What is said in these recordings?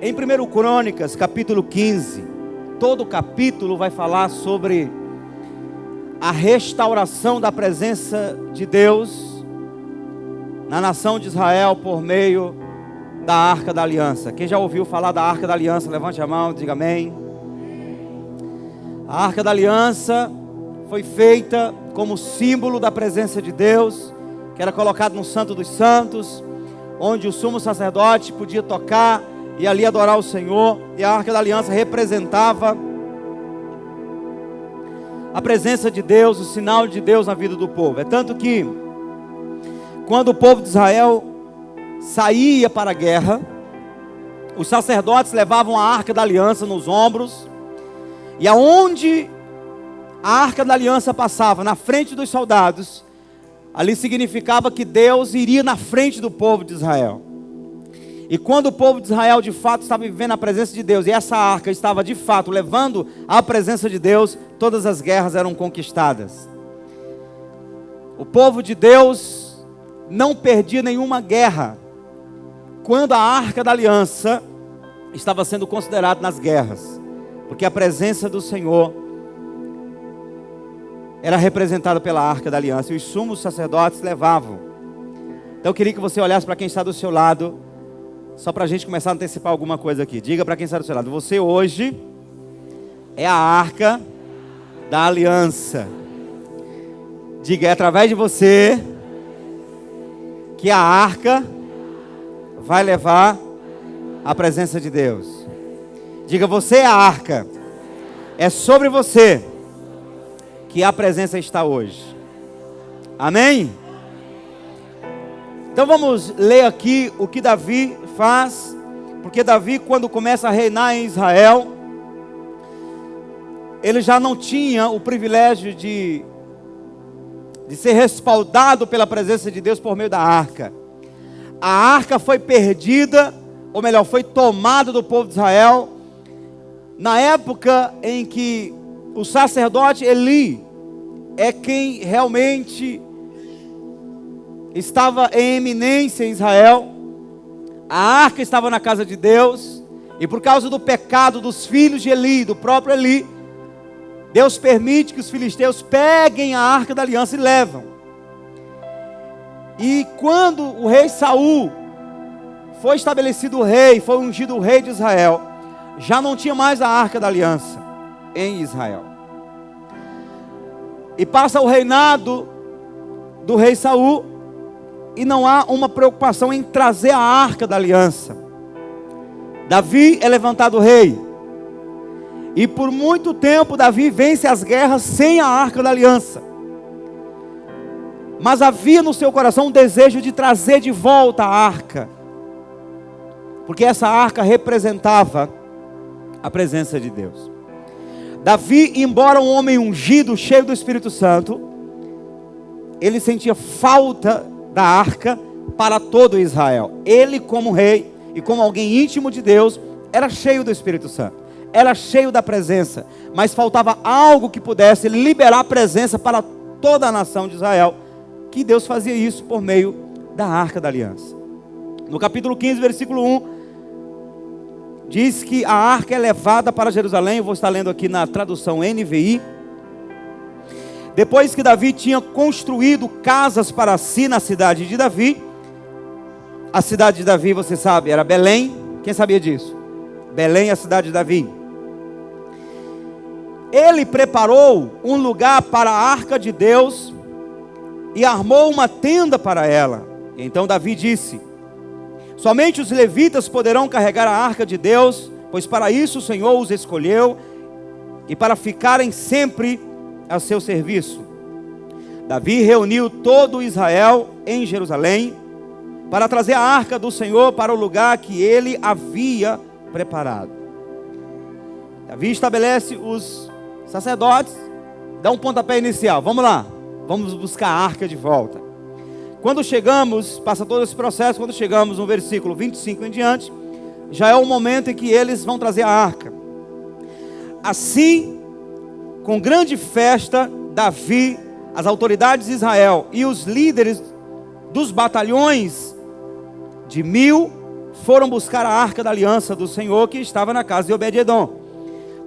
Em 1 Crônicas, capítulo 15, todo o capítulo vai falar sobre a restauração da presença de Deus na nação de Israel por meio da Arca da Aliança. Quem já ouviu falar da Arca da Aliança, levante a mão, diga amém. A Arca da Aliança foi feita como símbolo da presença de Deus, que era colocado no Santo dos Santos, onde o sumo sacerdote podia tocar e ali adorar o Senhor. E a Arca da Aliança representava a presença de Deus, o sinal de Deus na vida do povo. É tanto que quando o povo de Israel saía para a guerra, os sacerdotes levavam a Arca da Aliança nos ombros, e aonde a Arca da Aliança passava, na frente dos soldados, ali significava que Deus iria na frente do povo de Israel. E quando o povo de Israel de fato estava vivendo a presença de Deus, e essa arca estava de fato levando a presença de Deus, todas as guerras eram conquistadas. O povo de Deus não perdia nenhuma guerra quando a Arca da Aliança estava sendo considerada nas guerras, porque a presença do Senhor era representada pela Arca da Aliança, e os sumos sacerdotes levavam. Então eu queria que você olhasse para quem está do seu lado, só para a gente começar a antecipar alguma coisa aqui. Diga para quem está do seu lado: você hoje é a Arca da Aliança. Diga: é através de você que a arca vai levar a presença de Deus. Diga: você é a arca. É sobre você que a presença está hoje. Amém? Então vamos ler aqui o que Davi faz, porque Davi, quando começa a reinar em Israel, ele já não tinha o privilégio de ser respaldado pela presença de Deus por meio da arca. A arca foi perdida, ou melhor, foi tomada do povo de Israel, na época em que o sacerdote Eli é quem realmente estava em eminência em Israel. A arca estava na casa de Deus, e por causa do pecado dos filhos de Eli, do próprio Eli, Deus permite que os filisteus peguem a Arca da Aliança e levam. E quando o rei Saul foi estabelecido rei, foi ungido o rei de Israel, já não tinha mais a Arca da Aliança em Israel. E passa o reinado do rei Saul, e não há uma preocupação em trazer a Arca da Aliança. Davi é levantado rei, e por muito tempo Davi vence as guerras sem a Arca da Aliança. Mas havia no seu coração um desejo de trazer de volta a arca, porque essa arca representava a presença de Deus. Davi, embora um homem ungido, cheio do Espírito Santo, ele sentia falta da arca para todo Israel. Ele, como rei e como alguém íntimo de Deus, era cheio do Espírito Santo, era cheio da presença, mas faltava algo que pudesse liberar a presença para toda a nação de Israel, que Deus fazia isso por meio da Arca da Aliança. No capítulo 15, versículo 1, diz que a arca é levada para Jerusalém. Eu vou estar lendo aqui na tradução NVI. Depois que Davi tinha construído casas para si na cidade de Davi, a cidade de Davi, você sabe, era Belém. Quem sabia disso? Belém é a cidade de Davi. Ele preparou um lugar para a arca de Deus e armou uma tenda para ela. Então Davi disse: somente os levitas poderão carregar a arca de Deus, pois para isso o Senhor os escolheu e para ficarem sempre a seu serviço. Davi reuniu todo Israel em Jerusalém para trazer a arca do Senhor para o lugar que ele havia preparado. Davi estabelece os sacerdotes, dá um pontapé inicial. Vamos lá, vamos buscar a arca de volta. Quando chegamos, passa todo esse processo, quando chegamos no versículo 25 em diante, já é o momento em que eles vão trazer a arca. Assim, com grande festa, Davi, as autoridades de Israel e os líderes dos batalhões de 1000 foram buscar a arca da aliança do Senhor que estava na casa de Obed-edom.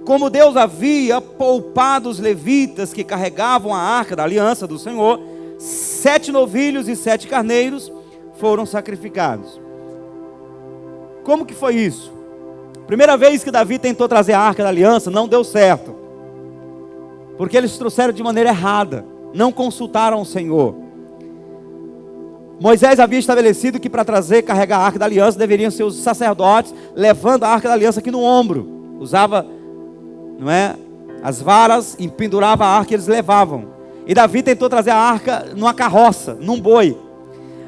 Como Deus havia poupado os levitas que carregavam a arca da aliança do Senhor, 7 novilhos e 7 carneiros foram sacrificados. Como que foi isso? Primeira vez que Davi tentou trazer a arca da aliança, não deu certo, porque eles trouxeram de maneira errada, não consultaram o Senhor. Moisés havia estabelecido que para carregar a arca da aliança, deveriam ser os sacerdotes, levando a arca da aliança aqui no ombro. Usava, não é, as varas e pendurava a arca e eles levavam. E Davi tentou trazer a arca numa carroça, num boi.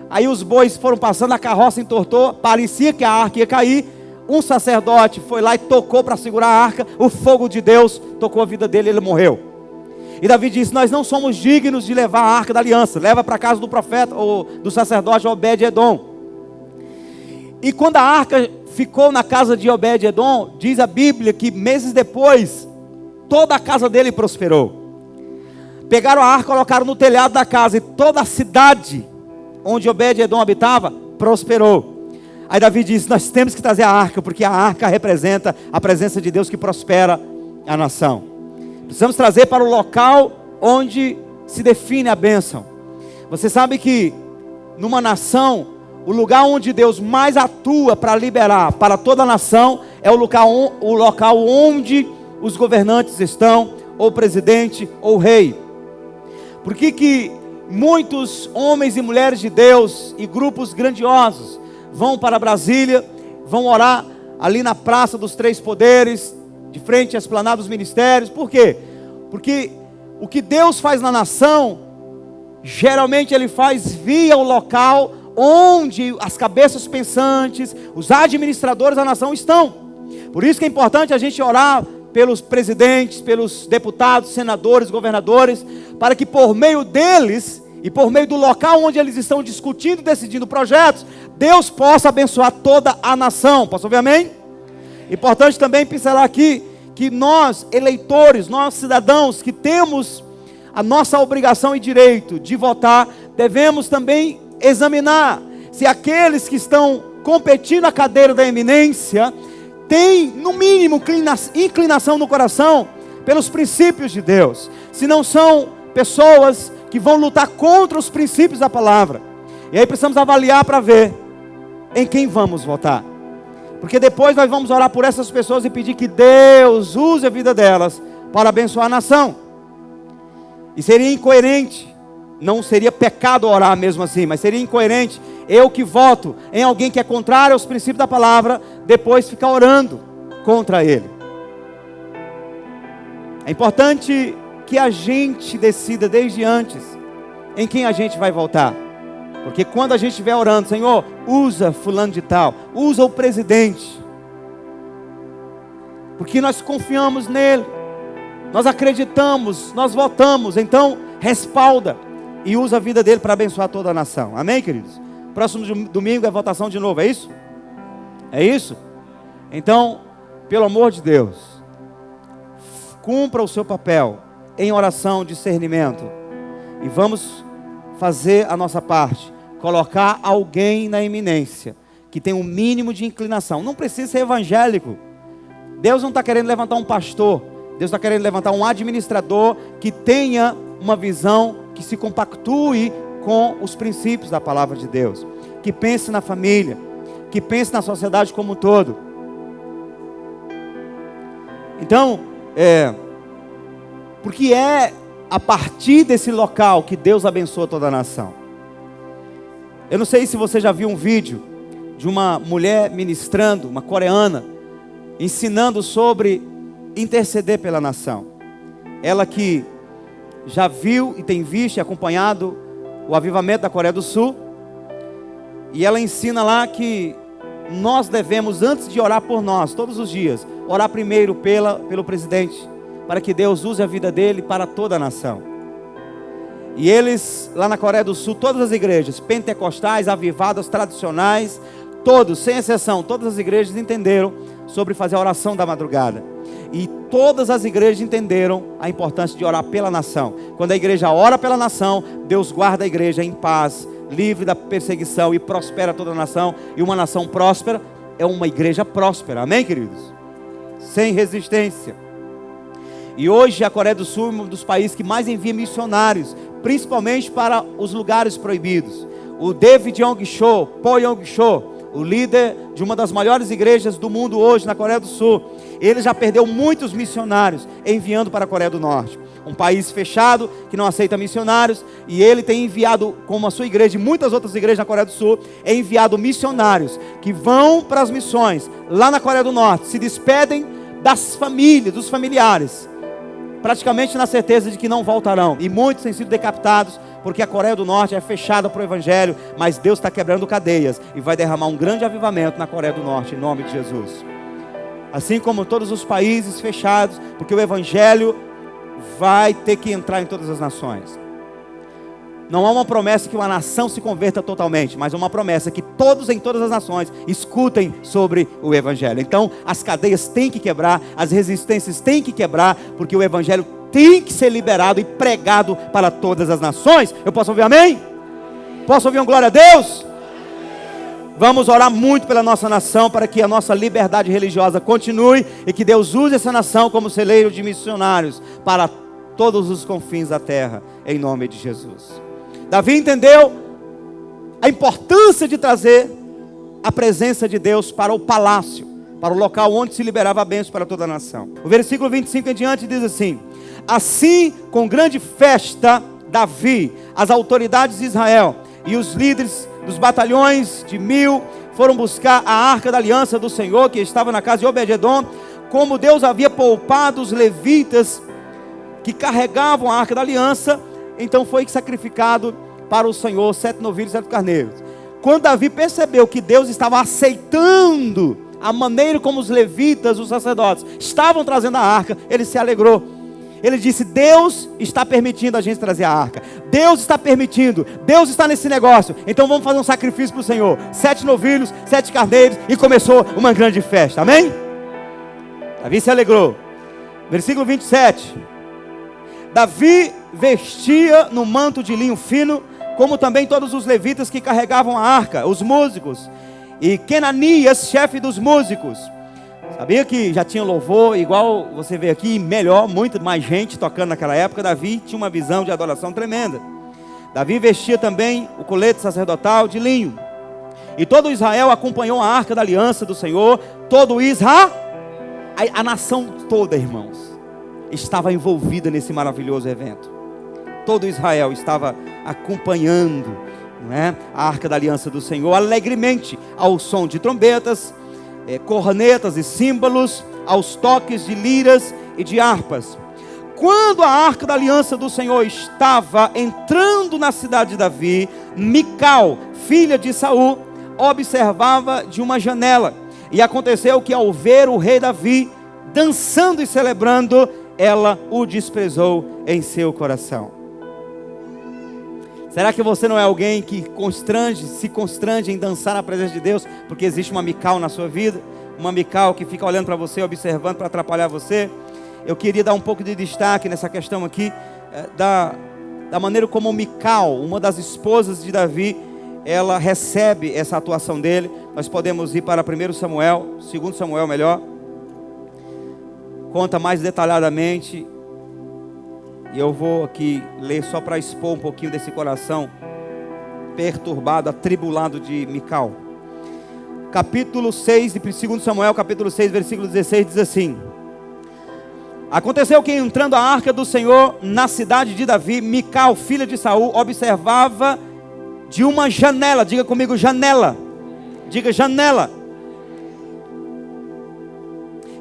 Aí os bois foram passando, a carroça entortou, parecia que a arca ia cair. Um sacerdote foi lá e tocou para segurar a arca, o fogo de Deus tocou a vida dele e ele morreu. E Davi disse: nós não somos dignos de levar a arca da aliança, leva para a casa do profeta, ou do sacerdote Obed-edom. E quando a arca ficou na casa de Obed-edom, diz a Bíblia que meses depois, toda a casa dele prosperou. Pegaram a arca, colocaram no telhado da casa, e toda a cidade onde Obed-edom habitava, prosperou. Aí Davi disse: nós temos que trazer a arca, porque a arca representa a presença de Deus que prospera a nação. Precisamos trazer para o local onde se define a bênção. Você sabe que numa nação, o lugar onde Deus mais atua para liberar para toda a nação é o local onde os governantes estão, ou o presidente, ou o rei. Por que muitos homens e mulheres de Deus e grupos grandiosos vão para Brasília, vão orar ali na Praça dos Três Poderes, de frente à esplanada dos ministérios? Por quê? Porque o que Deus faz na nação, geralmente Ele faz via o local onde as cabeças pensantes, os administradores da nação estão. Por isso que é importante a gente orar pelos presidentes, pelos deputados, senadores, governadores, para que por meio deles e por meio do local onde eles estão discutindo e decidindo projetos, Deus possa abençoar toda a nação. Posso ouvir amém? Importante também pincelar aqui que nós, eleitores, nós cidadãos que temos a nossa obrigação e direito de votar, devemos também examinar se aqueles que estão competindo a cadeira da eminência têm, no mínimo, inclinação no coração pelos princípios de Deus. Se não são pessoas que vão lutar contra os princípios da palavra. E aí precisamos avaliar para ver em quem vamos votar. Porque depois nós vamos orar por essas pessoas e pedir que Deus use a vida delas para abençoar a nação. E seria incoerente, não seria pecado orar mesmo assim, mas seria incoerente eu que voto em alguém que é contrário aos princípios da palavra, depois ficar orando contra ele. É importante que a gente decida desde antes em quem a gente vai votar. Porque quando a gente estiver orando: Senhor, usa fulano de tal, usa o presidente, porque nós confiamos nele, nós acreditamos, nós votamos, então respalda e usa a vida dele para abençoar toda a nação. Amém, queridos? Próximo domingo é votação de novo, é isso? É isso? Então, pelo amor de Deus, cumpra o seu papel em oração, discernimento, e vamos fazer a nossa parte, colocar alguém na eminência, que tem um mínimo de inclinação. Não precisa ser evangélico. Deus não está querendo levantar um pastor, Deus está querendo levantar um administrador que tenha uma visão, que se compactue com os princípios da palavra de Deus, que pense na família, que pense na sociedade como um todo. Então, porque é a partir desse local que Deus abençoa toda a nação. Eu não sei se você já viu um vídeo de uma mulher ministrando, uma coreana, ensinando sobre interceder pela nação. Ela que já viu e tem visto e acompanhado o avivamento da Coreia do Sul, e ela ensina lá que nós devemos, antes de orar por nós, todos os dias, orar primeiro pelo presidente, para que Deus use a vida dele para toda a nação. E eles, lá na Coreia do Sul, todas as igrejas, pentecostais, avivadas, tradicionais, todos, sem exceção, todas as igrejas entenderam sobre fazer a oração da madrugada. E todas as igrejas entenderam a importância de orar pela nação. Quando a igreja ora pela nação, Deus guarda a igreja em paz, livre da perseguição e prospera toda a nação. E uma nação próspera é uma igreja próspera, amém, queridos? Sem resistência. E hoje a Coreia do Sul é um dos países que mais envia missionários, principalmente para os lugares proibidos. O David Yong-cho, Po Yong-cho, o líder de uma das maiores igrejas do mundo hoje na Coreia do Sul, ele já perdeu muitos missionários enviando para a Coreia do Norte, um país fechado que não aceita missionários, e ele tem enviado, como a sua igreja e muitas outras igrejas na Coreia do Sul, enviado missionários que vão para as missões lá na Coreia do Norte, se despedem das famílias, dos familiares, praticamente na certeza de que não voltarão, e muitos têm sido decapitados, porque a Coreia do Norte é fechada para o Evangelho, mas Deus está quebrando cadeias, e vai derramar um grande avivamento na Coreia do Norte, em nome de Jesus. Assim como todos os países fechados, porque o Evangelho vai ter que entrar em todas as nações. Não há uma promessa que uma nação se converta totalmente, mas uma promessa que todos em todas as nações escutem sobre o Evangelho. Então as cadeias têm que quebrar, as resistências têm que quebrar, porque o Evangelho tem que ser liberado e pregado para todas as nações. Eu posso ouvir amém? Posso ouvir um glória a Deus? Vamos orar muito pela nossa nação, para que a nossa liberdade religiosa continue, e que Deus use essa nação como celeiro de missionários para todos os confins da terra, em nome de Jesus. Davi entendeu a importância de trazer a presença de Deus para o palácio, para o local onde se liberava a bênção para toda a nação. O versículo 25 em diante diz assim: assim, com grande festa, Davi, as autoridades de Israel e os líderes dos batalhões de 1000 foram buscar a arca da aliança do Senhor, que estava na casa de Obed-edom, como Deus havia poupado os levitas que carregavam a arca da aliança. Então foi sacrificado para o Senhor 7 novilhos e 7 carneiros. Quando Davi percebeu que Deus estava aceitando a maneira como os levitas, os sacerdotes, estavam trazendo a arca, ele se alegrou. Ele disse: Deus está permitindo a gente trazer a arca, Deus está permitindo, Deus está nesse negócio, então vamos fazer um sacrifício para o Senhor. 7 novilhos, 7 carneiros, e começou uma grande festa, amém? Davi se alegrou. Versículo 27. Davi vestia no manto de linho fino, como também todos os levitas que carregavam a arca, os músicos, e Kenanias, chefe dos músicos. Sabia que já tinha louvor, igual você vê aqui, melhor, muito mais gente tocando naquela época. Davi tinha uma visão de adoração tremenda. Davi vestia também o colete sacerdotal de linho. E todo Israel acompanhou a arca da aliança do Senhor, todo Israel, a nação toda, irmãos, estava envolvida nesse maravilhoso evento. Todo Israel estava acompanhando, não é, a arca da aliança do Senhor alegremente, ao som de trombetas, cornetas e símbolos, aos toques de liras e de harpas. Quando a arca da aliança do Senhor estava entrando na cidade de Davi, Mical, filha de Saul, observava de uma janela. E aconteceu que, ao ver o rei Davi dançando e celebrando, ela o desprezou em seu coração. Será que você não é alguém que se constrange em dançar na presença de Deus, porque existe uma Mical na sua vida? Uma Mical que fica olhando para você, observando para atrapalhar você? Eu queria dar um pouco de destaque nessa questão aqui, da maneira como Mical, uma das esposas de Davi, ela recebe essa atuação dele. Nós podemos ir para 1 Samuel, 2 Samuel melhor. Conta mais detalhadamente. E eu vou aqui ler só para expor um pouquinho desse coração perturbado, atribulado de Mical. Capítulo 6 de 2 Samuel, capítulo 6, versículo 16, diz assim: aconteceu que, entrando a arca do Senhor na cidade de Davi, Mical, filha de Saul, observava de uma janela. Diga comigo, janela. Diga, janela.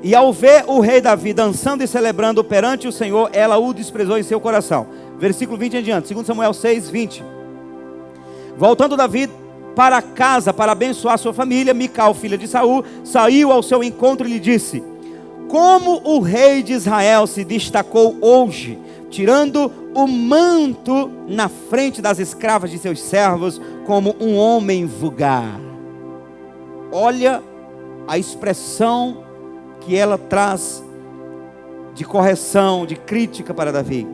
E ao ver o rei Davi dançando e celebrando perante o Senhor, ela o desprezou em seu coração. Versículo 20 em diante, 2 Samuel 6, 20. Voltando Davi para casa para abençoar sua família, Mical, filha de Saul, saiu ao seu encontro e lhe disse: como o rei de Israel se destacou hoje, tirando o manto na frente das escravas de seus servos, como um homem vulgar. Olha a expressão que ela traz de correção, de crítica para Davi.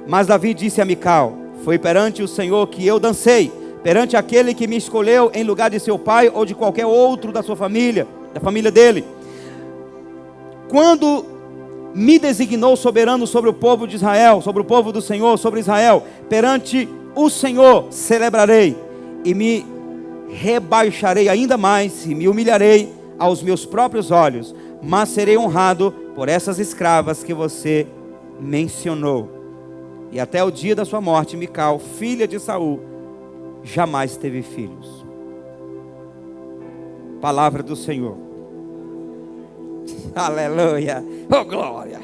Mas Davi disse a Mical: Foi perante o Senhor que eu dancei, perante aquele que me escolheu em lugar de seu pai ou de qualquer outro da sua família, da família dele. Quando me designou soberano sobre o povo de Israel, sobre o povo do Senhor, sobre Israel, perante o Senhor celebrarei e me rebaixarei ainda mais e me humilharei aos meus próprios olhos, mas serei honrado por essas escravas que você mencionou. E até o dia da sua morte, Mical, filha de Saul, jamais teve filhos. Palavra do Senhor. Aleluia, oh glória.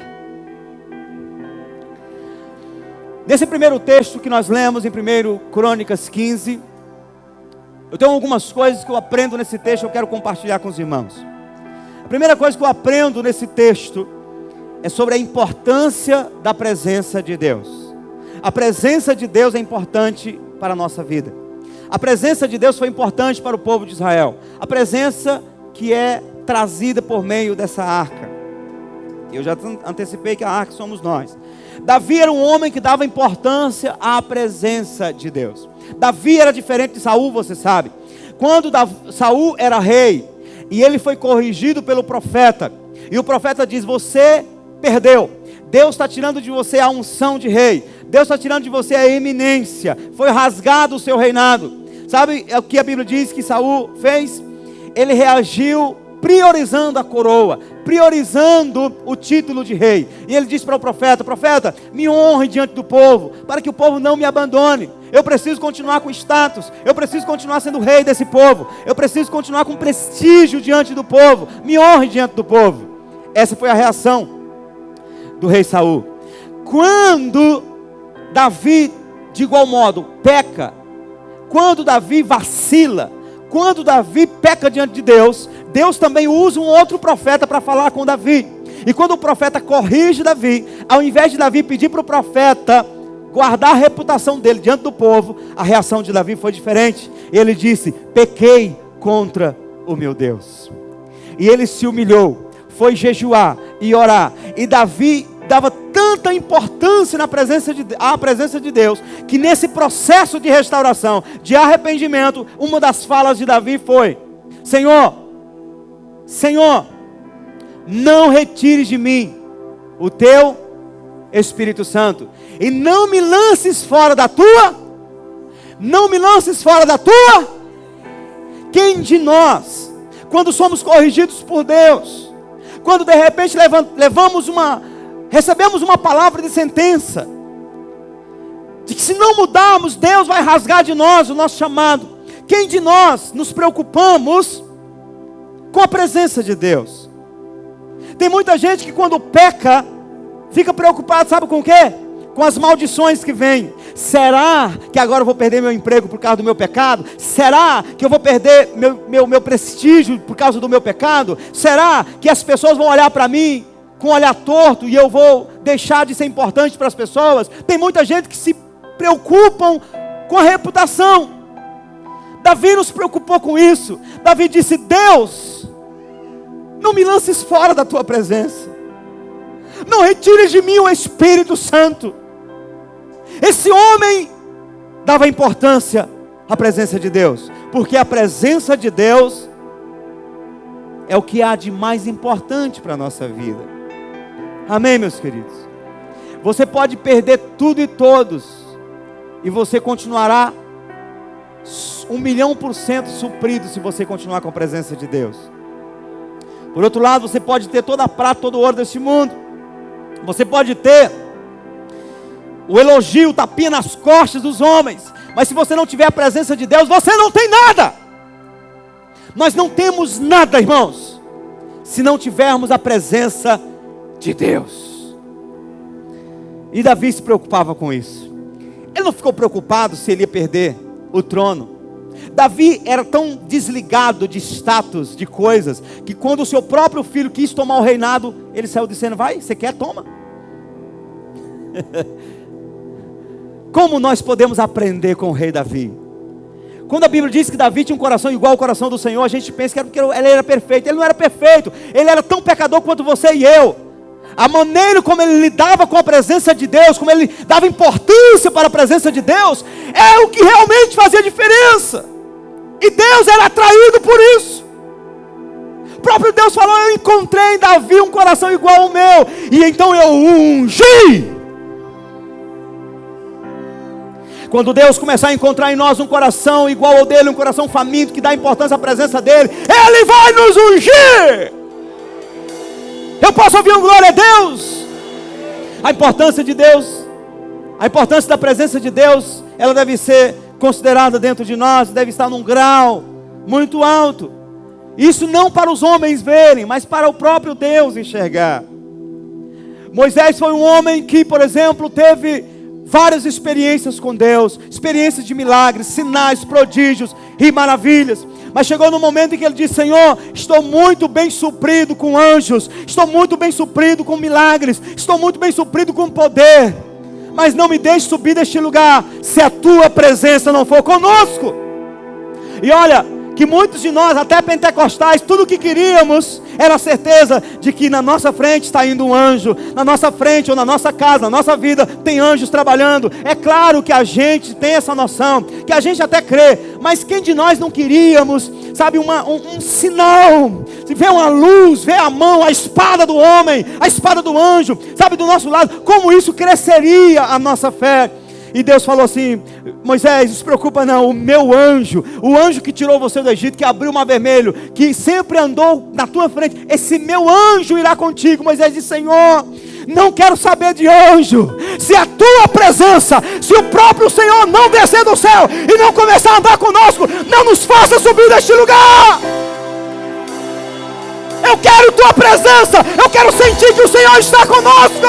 Nesse primeiro texto que nós lemos em 1 Crônicas 15, eu tenho algumas coisas que eu aprendo nesse texto, eu quero compartilhar com os irmãos. A primeira coisa que eu aprendo nesse texto é sobre a importância da presença de Deus. A presença de Deus é importante para a nossa vida. A presença de Deus foi importante para o povo de Israel. A presença que é trazida por meio dessa arca. Eu já antecipei que a arca somos nós. Davi era um homem que dava importância à presença de Deus. Davi era diferente de Saul, você sabe. Quando Saul era rei e ele foi corrigido pelo profeta, e o profeta diz: você perdeu, Deus está tirando de você a unção de rei, Deus está tirando de você a eminência, foi rasgado o seu reinado. Sabe o que a Bíblia diz que Saul fez? Ele reagiu priorizando a coroa, priorizando o título de rei. E ele disse para o profeta: profeta, me honre diante do povo, para que o povo não me abandone. Eu preciso continuar com status, eu preciso continuar sendo rei desse povo, eu preciso continuar com prestígio diante do povo, me honre diante do povo. Essa foi a reação do rei Saul. Quando Davi, de igual modo, peca, quando Davi vacila, quando Davi peca diante de Deus, Deus também usa um outro profeta para falar com Davi. E quando o profeta corrige Davi, ao invés de Davi pedir para o profeta guardar a reputação dele diante do povo, a reação de Davi foi diferente. Ele disse: pequei contra o meu Deus. E ele se humilhou, foi jejuar e orar. E Davi dava tanta importância à presença de Deus, que nesse processo de restauração, de arrependimento, uma das falas de Davi foi: Senhor, não retires de mim o teu Espírito Santo, e não me lances fora da tua. Quem de nós, quando somos corrigidos por Deus, quando de repente recebemos uma palavra de sentença, de que se não mudarmos, Deus vai rasgar de nós o nosso chamado, quem de nós nos preocupamos com a presença de Deus? Tem muita gente que quando peca, fica preocupado, sabe com o quê? Com as maldições que vêm. Será que agora eu vou perder meu emprego por causa do meu pecado? Será que eu vou perder meu prestígio por causa do meu pecado? Será que as pessoas vão olhar para mim com um olhar torto e eu vou deixar de ser importante para as pessoas? Tem muita gente que se preocupam com a reputação. Davi não se preocupou com isso. Davi disse: Deus, não me lances fora da tua presença, não retires de mim o Espírito Santo. Esse homem dava importância à presença de Deus, porque a presença de Deus é o que há de mais importante para a nossa vida. Amém, meus queridos? Você pode perder tudo e todos, e você continuará 1.000.000% suprido se você continuar com a presença de Deus. Por outro lado, você pode ter toda a prata, todo o ouro deste mundo, você pode ter o elogio, o tapinha nas costas dos homens, mas se você não tiver a presença de Deus, você não tem nada. Nós não temos nada, irmãos, se não tivermos a presença de Deus. E Davi se preocupava com isso. Ele não ficou preocupado se ele ia perder o trono. Davi era tão desligado de status, de coisas, que quando o seu próprio filho quis tomar o reinado, ele saiu dizendo: vai, você quer? Toma. Como nós podemos aprender com o rei Davi? Quando a Bíblia diz que Davi tinha um coração igual ao coração do Senhor, a gente pensa que era porque ele era perfeito. Ele não era perfeito, ele era tão pecador quanto você e eu. a maneira como ele lidava com a presença de Deus, como ele dava importância para a presença de Deus, é o que realmente fazia diferença. E Deus era atraído por isso. O próprio Deus falou: eu encontrei em Davi um coração igual ao meu, e então eu ungi. Quando Deus começar a encontrar em nós um coração igual ao dele, um coração faminto, que dá importância à presença dele, Ele vai nos ungir. Eu posso ouvir um glória a Deus? A importância de Deus, a importância da presença de Deus, ela deve ser considerada dentro de nós, deve estar num grau muito alto. Isso não para os homens verem, mas para o próprio Deus enxergar. Moisés foi um homem que, por exemplo, teve várias experiências com Deus, experiências de milagres, sinais, prodígios e maravilhas. Mas chegou no momento em que ele disse: Senhor, estou muito bem suprido com anjos, estou muito bem suprido com milagres, estou muito bem suprido com poder, mas não me deixe subir deste lugar, se a tua presença não for conosco. E olha, que muitos de nós, até pentecostais, tudo o que queríamos era a certeza de que na nossa frente está indo um anjo, na nossa frente ou na nossa casa, na nossa vida, tem anjos trabalhando. É claro que a gente tem essa noção, que a gente até crê, mas quem de nós não queríamos, sabe, um sinal, ver uma luz, ver a mão, a espada do homem, a espada do anjo, sabe, do nosso lado, como isso cresceria a nossa fé. E Deus falou assim: Moisés, não se preocupa não, o meu anjo, o anjo que tirou você do Egito, que abriu o mar vermelho, que sempre andou na tua frente, esse meu anjo irá contigo. Moisés disse: Senhor, não quero saber de anjo, se a tua presença, se o próprio Senhor não descer do céu e não começar a andar conosco, não nos faça subir deste lugar. Eu quero tua presença, eu quero sentir que o Senhor está conosco.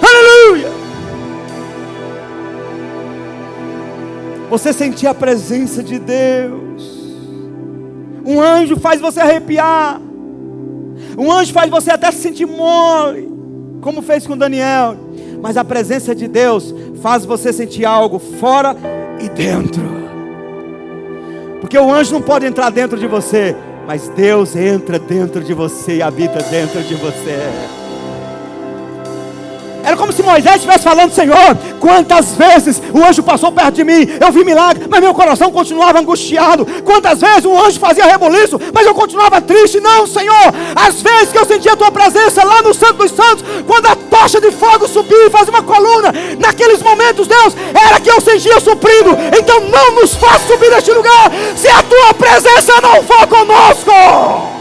Aleluia. Você sentir a presença de Deus. Um anjo faz você arrepiar. Um anjo faz você até se sentir mole, como fez com Daniel. Mas a presença de Deus faz você sentir algo fora e dentro. Porque o anjo não pode entrar dentro de você, mas Deus entra dentro de você e habita dentro de você. Era como se Moisés estivesse falando: Senhor, quantas vezes o anjo passou perto de mim, eu vi milagre, mas meu coração continuava angustiado. Quantas vezes o anjo fazia reboliço, mas eu continuava triste. Não, Senhor, às vezes que eu sentia a tua presença lá no Santo dos Santos, quando a tocha de fogo subia e fazia uma coluna, naqueles momentos, Deus, era que eu sentia suprido. Então não nos faça subir deste lugar, se a tua presença não for conosco.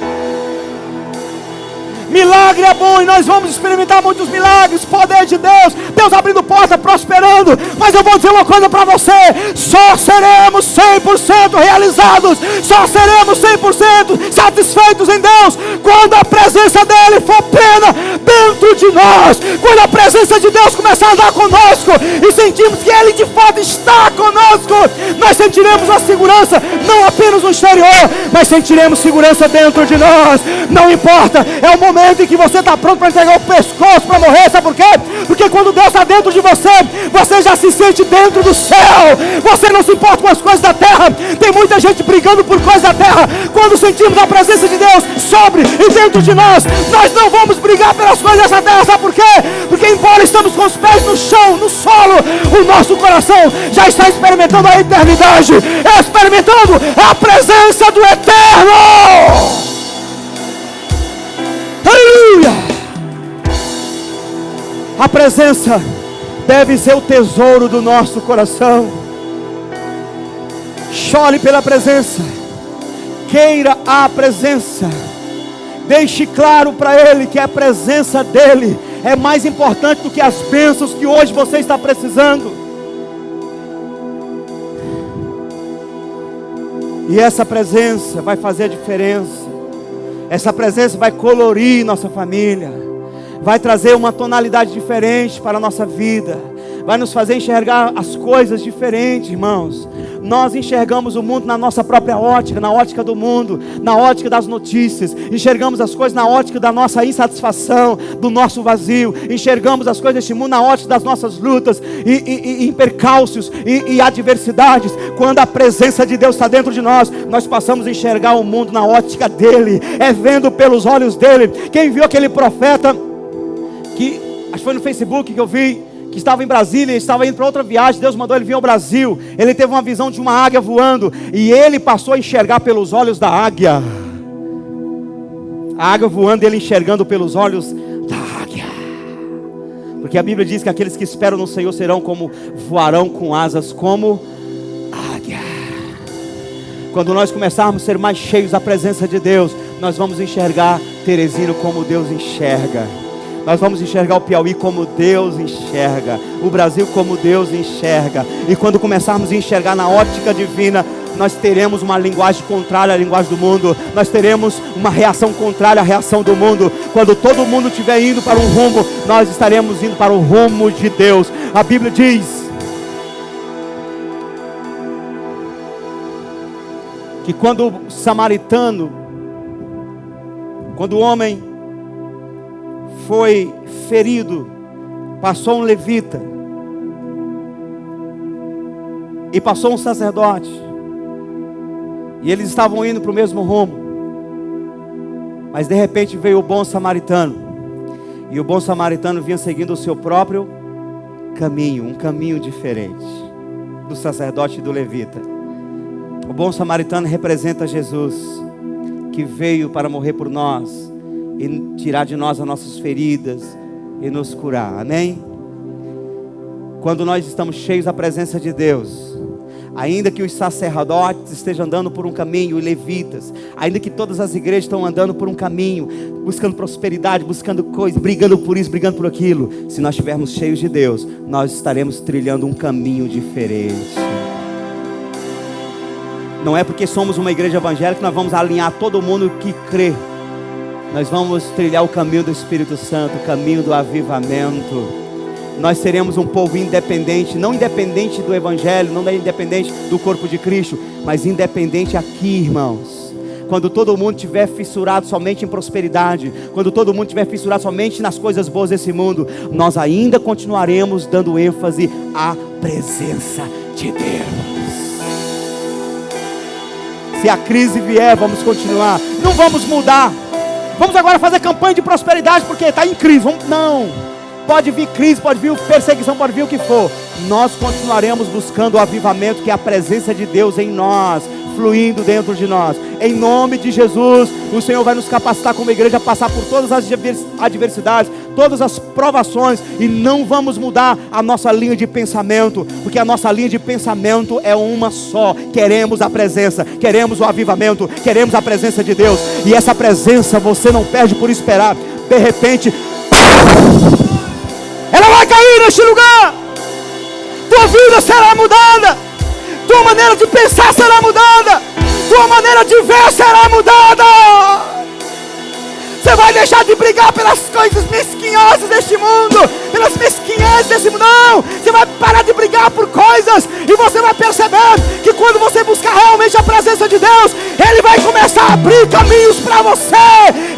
Milagre é bom e nós vamos experimentar muitos milagres, poder de Deus, Deus abrindo porta, prosperando. Mas eu vou dizer uma coisa para você: só seremos 100% realizados, só seremos 100% satisfeitos em Deus quando a presença dele for plena dentro de nós. Quando a presença de Deus começar a andar conosco e sentirmos que ele de fato está conosco, nós sentiremos a segurança, não apenas no exterior, mas sentiremos segurança dentro de nós. Não importa, é o momento em que você está pronto para entregar o pescoço para morrer. Sabe por quê? Porque quando Deus está dentro de você, você já se sente dentro do céu. Você não se importa com as coisas da terra. Tem muita gente brigando por coisas da terra. Quando sentimos a presença de Deus sobre e dentro de nós, nós não vamos brigar pelas coisas dessa terra. Sabe por quê? Porque embora estamos com os pés no chão, no solo, o nosso coração já está experimentando a eternidade, experimentando a presença do Eterno. Aleluia! A presença deve ser o tesouro do nosso coração. Chore pela presença, queira a presença, deixe claro para ele que a presença dele é mais importante do que as bênçãos que hoje você está precisando. E essa presença vai fazer a diferença. Essa presença vai colorir nossa família, vai trazer uma tonalidade diferente para a nossa vida, vai nos fazer enxergar as coisas diferentes, irmãos. Nós enxergamos o mundo na nossa própria ótica, na ótica do mundo, na ótica das notícias. Enxergamos as coisas na ótica da nossa insatisfação, do nosso vazio. Enxergamos as coisas deste mundo na ótica das nossas lutas e percalços e adversidades. Quando a presença de Deus está dentro de nós, nós passamos a enxergar o mundo na ótica dele, é vendo pelos olhos dele. Quem viu aquele profeta que, acho que foi no Facebook que eu vi, que estava em Brasília, estava indo para outra viagem, Deus mandou ele vir ao Brasil, ele teve uma visão de uma águia voando, e ele passou a enxergar pelos olhos da águia, a águia voando, ele enxergando pelos olhos da águia, porque a Bíblia diz que aqueles que esperam no Senhor serão como, voarão com asas como águia. Quando nós começarmos a ser mais cheios da presença de Deus, nós vamos enxergar Teresina como Deus enxerga. Nós vamos enxergar o Piauí como Deus enxerga, o Brasil como Deus enxerga. E quando começarmos a enxergar na ótica divina, nós teremos uma linguagem contrária à linguagem do mundo. Nós teremos uma reação contrária à reação do mundo. Quando todo mundo estiver indo para um rumo, nós estaremos indo para o rumo de Deus. A Bíblia diz que quando o samaritano, quando o homem foi ferido, passou um levita e passou um sacerdote, e eles estavam indo para o mesmo rumo, mas de repente veio o bom samaritano, e o bom samaritano vinha seguindo o seu próprio caminho, um caminho diferente do sacerdote e do levita. O bom samaritano representa Jesus, que veio para morrer por nós e tirar de nós as nossas feridas e nos curar, amém? Quando nós estamos cheios da presença de Deus, ainda que os sacerdotes estejam andando por um caminho, e levitas, ainda que todas as igrejas estão andando por um caminho, buscando prosperidade, buscando coisas, brigando por isso, brigando por aquilo, se nós estivermos cheios de Deus, nós estaremos trilhando um caminho diferente. Não é porque somos uma igreja evangélica que nós vamos alinhar todo mundo que crê. Nós vamos trilhar o caminho do Espírito Santo, o caminho do avivamento. Nós seremos um povo independente, não independente do Evangelho, não independente do corpo de Cristo, mas independente aqui, irmãos. Quando todo mundo estiver fissurado somente em prosperidade, quando todo mundo estiver fissurado somente nas coisas boas desse mundo, nós ainda continuaremos dando ênfase à presença de Deus. Se a crise vier, vamos continuar, não vamos mudar. Vamos agora fazer campanha de prosperidade porque está em crise. Não, pode vir crise, pode vir perseguição, pode vir o que for. Nós continuaremos buscando o avivamento, que é a presença de Deus em nós, fluindo dentro de nós. Em nome de Jesus, o Senhor vai nos capacitar como igreja a passar por todas as adversidades, todas as provações, e não vamos mudar a nossa linha de pensamento, porque a nossa linha de pensamento é uma só. Queremos a presença, queremos o avivamento, queremos a presença de Deus, e essa presença você não perde por esperar. De repente, ela vai cair neste lugar, tua vida será mudada, tua maneira de pensar será mudada, tua maneira de ver será mudada. Você vai deixar de brigar pelas coisas mesquinhosas deste mundo, pelas mesquinhas desse mundo. Não, você vai parar de brigar por coisas, e você vai perceber que quando você buscar realmente a presença de Deus, Ele vai começar a abrir caminhos para você,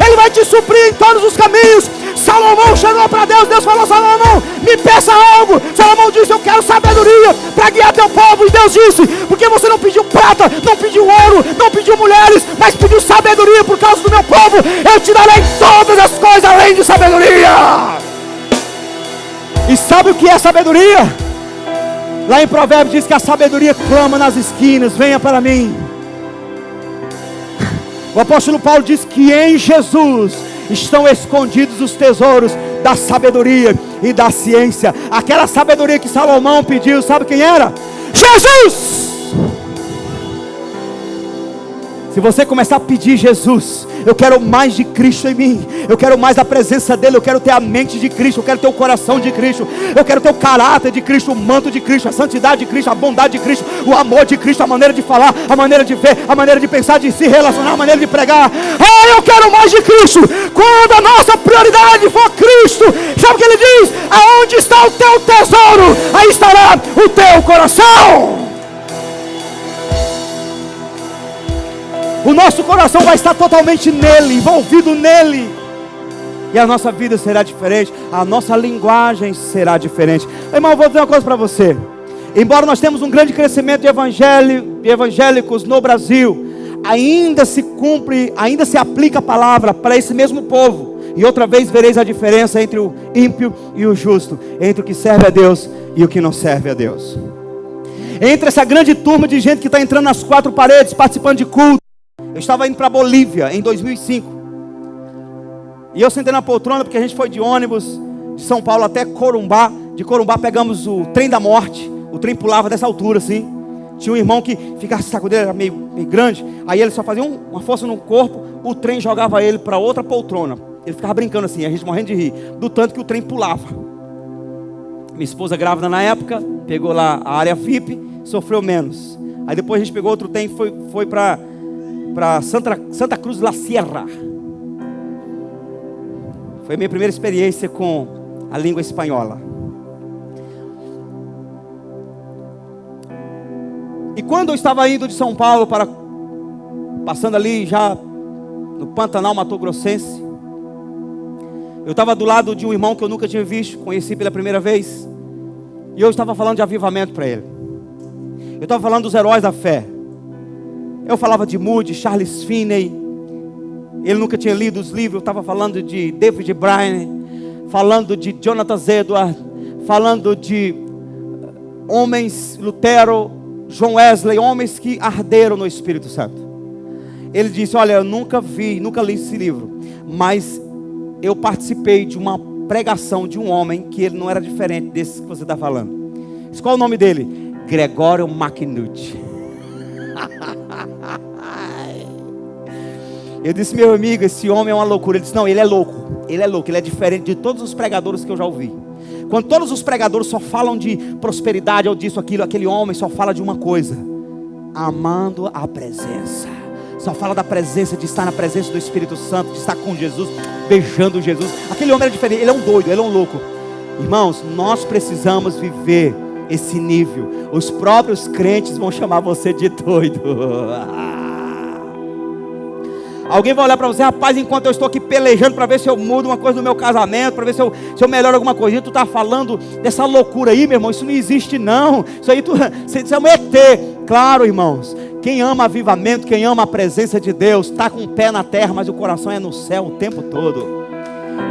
Ele vai te suprir em todos os caminhos. Salomão chegou para Deus, Deus falou: Salomão, me peça algo. Salomão disse: eu quero sabedoria para guiar teu povo. E Deus disse: porque você não pediu prata, não pediu ouro, não pediu mulheres, mas pediu sabedoria por causa do meu povo, eu te darei todas as coisas além de sabedoria. E sabe o que é sabedoria? Lá em Provérbios diz que a sabedoria clama nas esquinas: venha para mim. O apóstolo Paulo diz que em Jesus estão escondidos os tesouros da sabedoria e da ciência. Aquela sabedoria que Salomão pediu, sabe quem era? Jesus! Se você começar a pedir: Jesus, eu quero mais de Cristo em mim, eu quero mais da presença dEle, eu quero ter a mente de Cristo, eu quero ter o coração de Cristo, eu quero ter o caráter de Cristo, o manto de Cristo, a santidade de Cristo, a bondade de Cristo, o amor de Cristo, a maneira de falar, a maneira de ver, a maneira de pensar, de se relacionar, a maneira de pregar. Eu quero mais de Cristo. Quando a nossa prioridade for Cristo, sabe o que Ele diz? Aonde está o teu tesouro, aí estará o teu coração. O nosso coração vai estar totalmente nele, envolvido nele. E a nossa vida será diferente, a nossa linguagem será diferente. Irmão, eu vou dizer uma coisa para você. Embora nós temos um grande crescimento de evangélicos no Brasil, ainda se cumpre, ainda se aplica a palavra para esse mesmo povo. E outra vez vereis a diferença entre o ímpio e o justo, entre o que serve a Deus e o que não serve a Deus. Entre essa grande turma de gente que está entrando nas quatro paredes, participando de culto. Eu estava indo para Bolívia em 2005. E eu sentei na poltrona porque a gente foi de ônibus de São Paulo até Corumbá. De Corumbá pegamos o trem da morte. O trem pulava dessa altura assim. Tinha um irmão que ficava sacudindo, era meio grande. Aí ele só fazia uma força no corpo. O trem jogava ele para outra poltrona. Ele ficava brincando assim, a gente morrendo de rir, do tanto que o trem pulava. Minha esposa grávida na época, pegou lá a área VIP, sofreu menos. Aí depois a gente pegou outro trem e foi para Santa Cruz de la Sierra. Foi a minha primeira experiência com a língua espanhola. E quando eu estava indo de São Paulo passando ali já no Pantanal Mato Grossense, eu estava do lado de um irmão que eu nunca tinha visto, conheci pela primeira vez. E eu estava falando de avivamento para ele. Eu estava falando dos heróis da fé. Eu falava de Moody, Charles Finney. Ele nunca tinha lido os livros. Eu estava falando de David Bryan, falando de Jonathan Edwards, falando de homens, Lutero, John Wesley, homens que arderam no Espírito Santo. Ele disse: olha, eu nunca li esse livro, mas eu participei de uma pregação de um homem que ele não era diferente desse que você está falando. Qual é o nome dele? Gregório McNulty. Eu disse: meu amigo, esse homem é uma loucura. Ele disse: não, ele é louco, ele é diferente de todos os pregadores que eu já ouvi. Quando todos os pregadores só falam de prosperidade ou disso, aquilo, aquele homem só fala de uma coisa: amando a presença. Só fala da presença, de estar na presença do Espírito Santo, de estar com Jesus, beijando Jesus. Aquele homem era diferente, ele é um doido, ele é um louco. Irmãos, nós precisamos viver esse nível. Os próprios crentes vão chamar você de doido. Alguém vai olhar para você: rapaz, enquanto eu estou aqui pelejando para ver se eu mudo uma coisa no meu casamento, para ver se eu melhoro alguma coisinha, tu está falando dessa loucura aí, meu irmão. Isso não existe não. Isso aí isso é um ET. Claro, irmãos, quem ama avivamento, quem ama a presença de Deus, está com o pé na terra, mas o coração é no céu o tempo todo.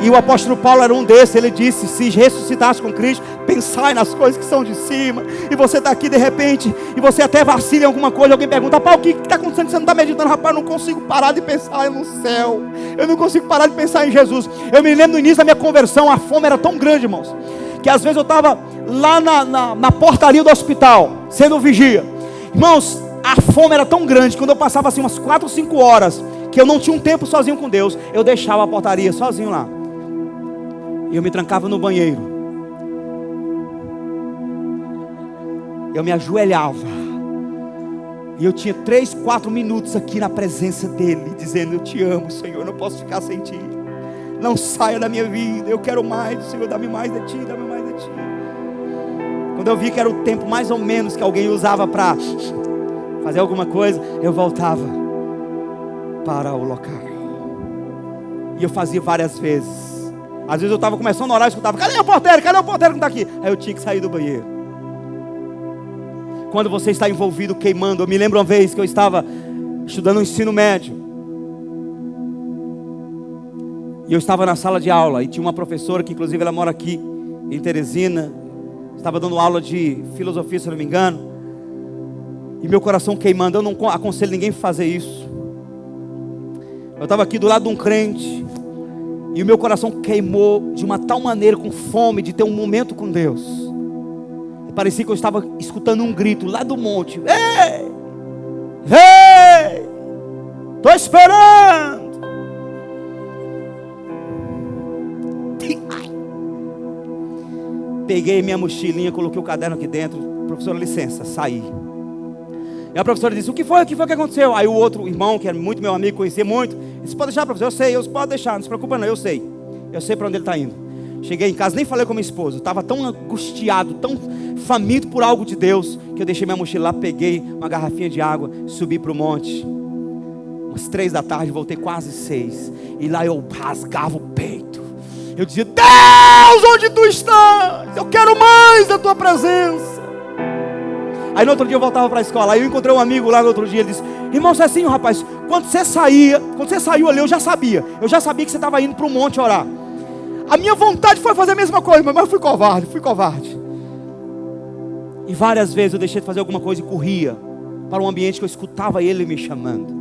E o apóstolo Paulo era um desses. Ele disse: se ressuscitasse com Cristo, pensai nas coisas que são de cima. E você está aqui de repente, e você até vacila em alguma coisa. Alguém pergunta: rapaz, o que está acontecendo que você não está meditando? Rapaz, eu não consigo parar de pensar no céu. Eu não consigo parar de pensar em Jesus. Eu me lembro no início da minha conversão, a fome era tão grande, irmãos, que às vezes eu estava lá na portaria do hospital, sendo vigia. Irmãos, a fome era tão grande, quando eu passava assim umas 4 ou 5 horas, que eu não tinha um tempo sozinho com Deus, eu deixava a portaria sozinho lá. E eu me trancava no banheiro. Eu me ajoelhava. E eu tinha 3, 4 minutos aqui na presença dEle, dizendo: eu te amo, Senhor, eu não posso ficar sem Ti. Não saia da minha vida, eu quero mais, Senhor, dá-me mais de Ti, dá-me mais de Ti. Quando eu vi que era o tempo mais ou menos que alguém usava para fazer alguma coisa, eu voltava para o local. E eu fazia várias vezes. Às vezes eu estava começando a orar e escutava: cadê o porteiro? Cadê o porteiro que está aqui? Aí eu tinha que sair do banheiro. Quando você está envolvido, queimando. Eu me lembro uma vez que eu estava estudando o ensino médio. E eu estava na sala de aula. E tinha uma professora que inclusive ela mora aqui em Teresina. Estava dando aula de filosofia, se não me engano. E meu coração queimando. Eu não aconselho ninguém a fazer isso. Eu estava aqui do lado de um crente. E o meu coração queimou de uma tal maneira, com fome de ter um momento com Deus. E parecia que eu estava escutando um grito lá do monte: ei! Ei! Estou esperando. Peguei minha mochilinha, coloquei o caderno aqui dentro. Professora, licença, saí. E a professora disse, o que foi que aconteceu? Aí o outro irmão, que era muito meu amigo, conhecia muito, disse, pode deixar, professor, eu sei, pode deixar, não se preocupa não, eu sei para onde ele está indo. Cheguei em casa, nem falei com minha esposa, estava tão angustiado, tão faminto por algo de Deus, que eu deixei minha mochila lá, peguei uma garrafinha de água, subi para o monte, umas 3 da tarde, voltei quase 6, e lá eu rasgava o peito, eu dizia, Deus, onde tu estás? Eu quero mais da tua presença. Aí no outro dia eu voltava para a escola, aí eu encontrei um amigo lá no outro dia, ele disse, irmão Cecinho, rapaz, quando você saiu ali, eu já sabia que você estava indo para o monte orar. A minha vontade foi fazer a mesma coisa, mas eu fui covarde. E várias vezes eu deixei de fazer alguma coisa e corria para um ambiente que eu escutava ele me chamando.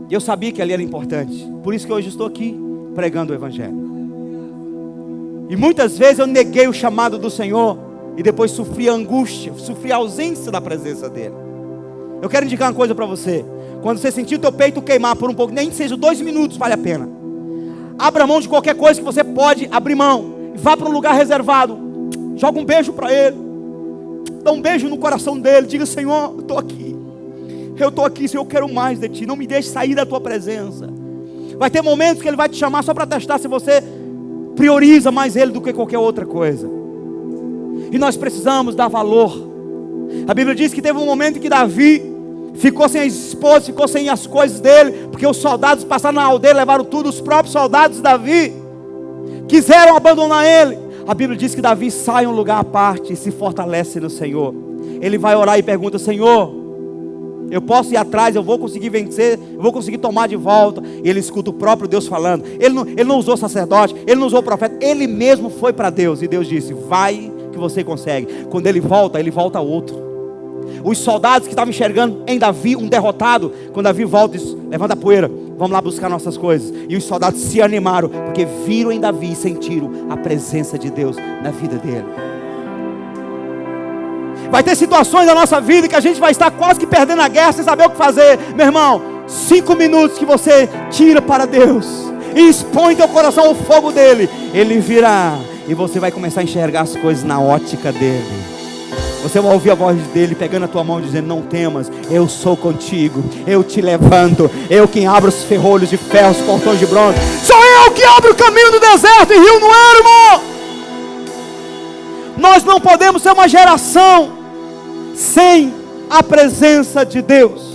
E eu sabia que ali era importante, por isso que hoje estou aqui pregando o Evangelho. E muitas vezes eu neguei o chamado do Senhor, e depois sofri a angústia, sofri a ausência da presença dele. Eu quero indicar uma coisa para você. Quando você sentir o teu peito queimar por um pouco, nem que seja 2 minutos, vale a pena. Abra mão de qualquer coisa que você pode abrir mão. Vá para um lugar reservado. Joga um beijo para ele. Dá um beijo no coração dele. Diga, Senhor, eu estou aqui. Senhor, eu quero mais de ti. Não me deixe sair da tua presença. Vai ter momentos que ele vai te chamar só para testar se você prioriza mais ele do que qualquer outra coisa. E nós precisamos dar valor. A Bíblia diz que teve um momento em que Davi ficou sem a esposa, ficou sem as coisas dele, porque os soldados passaram na aldeia, levaram tudo. Os próprios soldados de Davi quiseram abandonar ele. A Bíblia diz que Davi sai a um lugar à parte e se fortalece no Senhor. Ele vai orar e pergunta, Senhor, eu posso ir atrás, eu vou conseguir vencer, eu vou conseguir tomar de volta. E ele escuta o próprio Deus falando. Ele não usou sacerdote, ele não usou profeta, ele mesmo foi para Deus. E Deus disse, vai que você consegue. Quando ele volta outro. Os soldados que estavam enxergando em Davi um derrotado, quando Davi volta, diz, levanta a poeira, vamos lá buscar nossas coisas. E os soldados se animaram, porque viram em Davi e sentiram a presença de Deus na vida dele. Vai ter situações na nossa vida que a gente vai estar quase que perdendo a guerra sem saber o que fazer. Meu irmão, 5 minutos que você tira para Deus e expõe teu coração ao fogo dele, ele virá e você vai começar a enxergar as coisas na ótica dele. Você vai ouvir a voz dele pegando a tua mão dizendo, não temas, eu sou contigo, eu te levanto, eu quem abro os ferrolhos de ferro, os portões de bronze, sou eu que abro o caminho do deserto e rio no ermo. Nós não podemos ser uma geração sem a presença de Deus.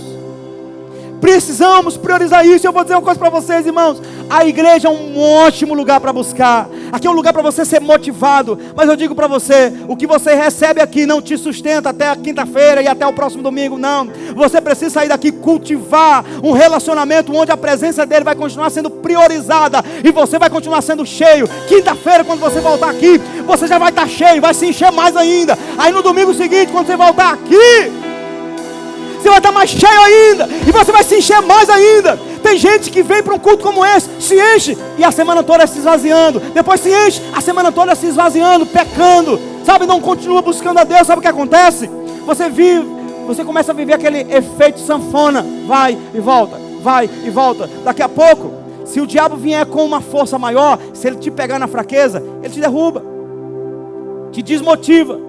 Precisamos priorizar isso. Eu vou dizer uma coisa para vocês, irmãos. A igreja é um ótimo lugar para buscar. Aqui é um lugar para você ser motivado. Mas eu digo para você, o que você recebe aqui não te sustenta até a quinta-feira e até o próximo domingo, não. Você precisa sair daqui, cultivar um relacionamento onde a presença dele vai continuar sendo priorizada e você vai continuar sendo cheio. Quinta-feira, quando você voltar aqui, você já vai estar cheio, vai se encher mais ainda. Aí no domingo seguinte, quando você voltar aqui, você vai estar mais cheio ainda, e você vai se encher mais ainda. Tem gente que vem para um culto como esse, se enche, e a semana toda se esvaziando. Depois se enche, a semana toda se esvaziando, pecando, sabe, não continua buscando a Deus. Sabe o que acontece? Você começa a viver aquele efeito sanfona, vai e volta. Daqui a pouco, se o diabo vier com uma força maior, se ele te pegar na fraqueza, ele te derruba, te desmotiva.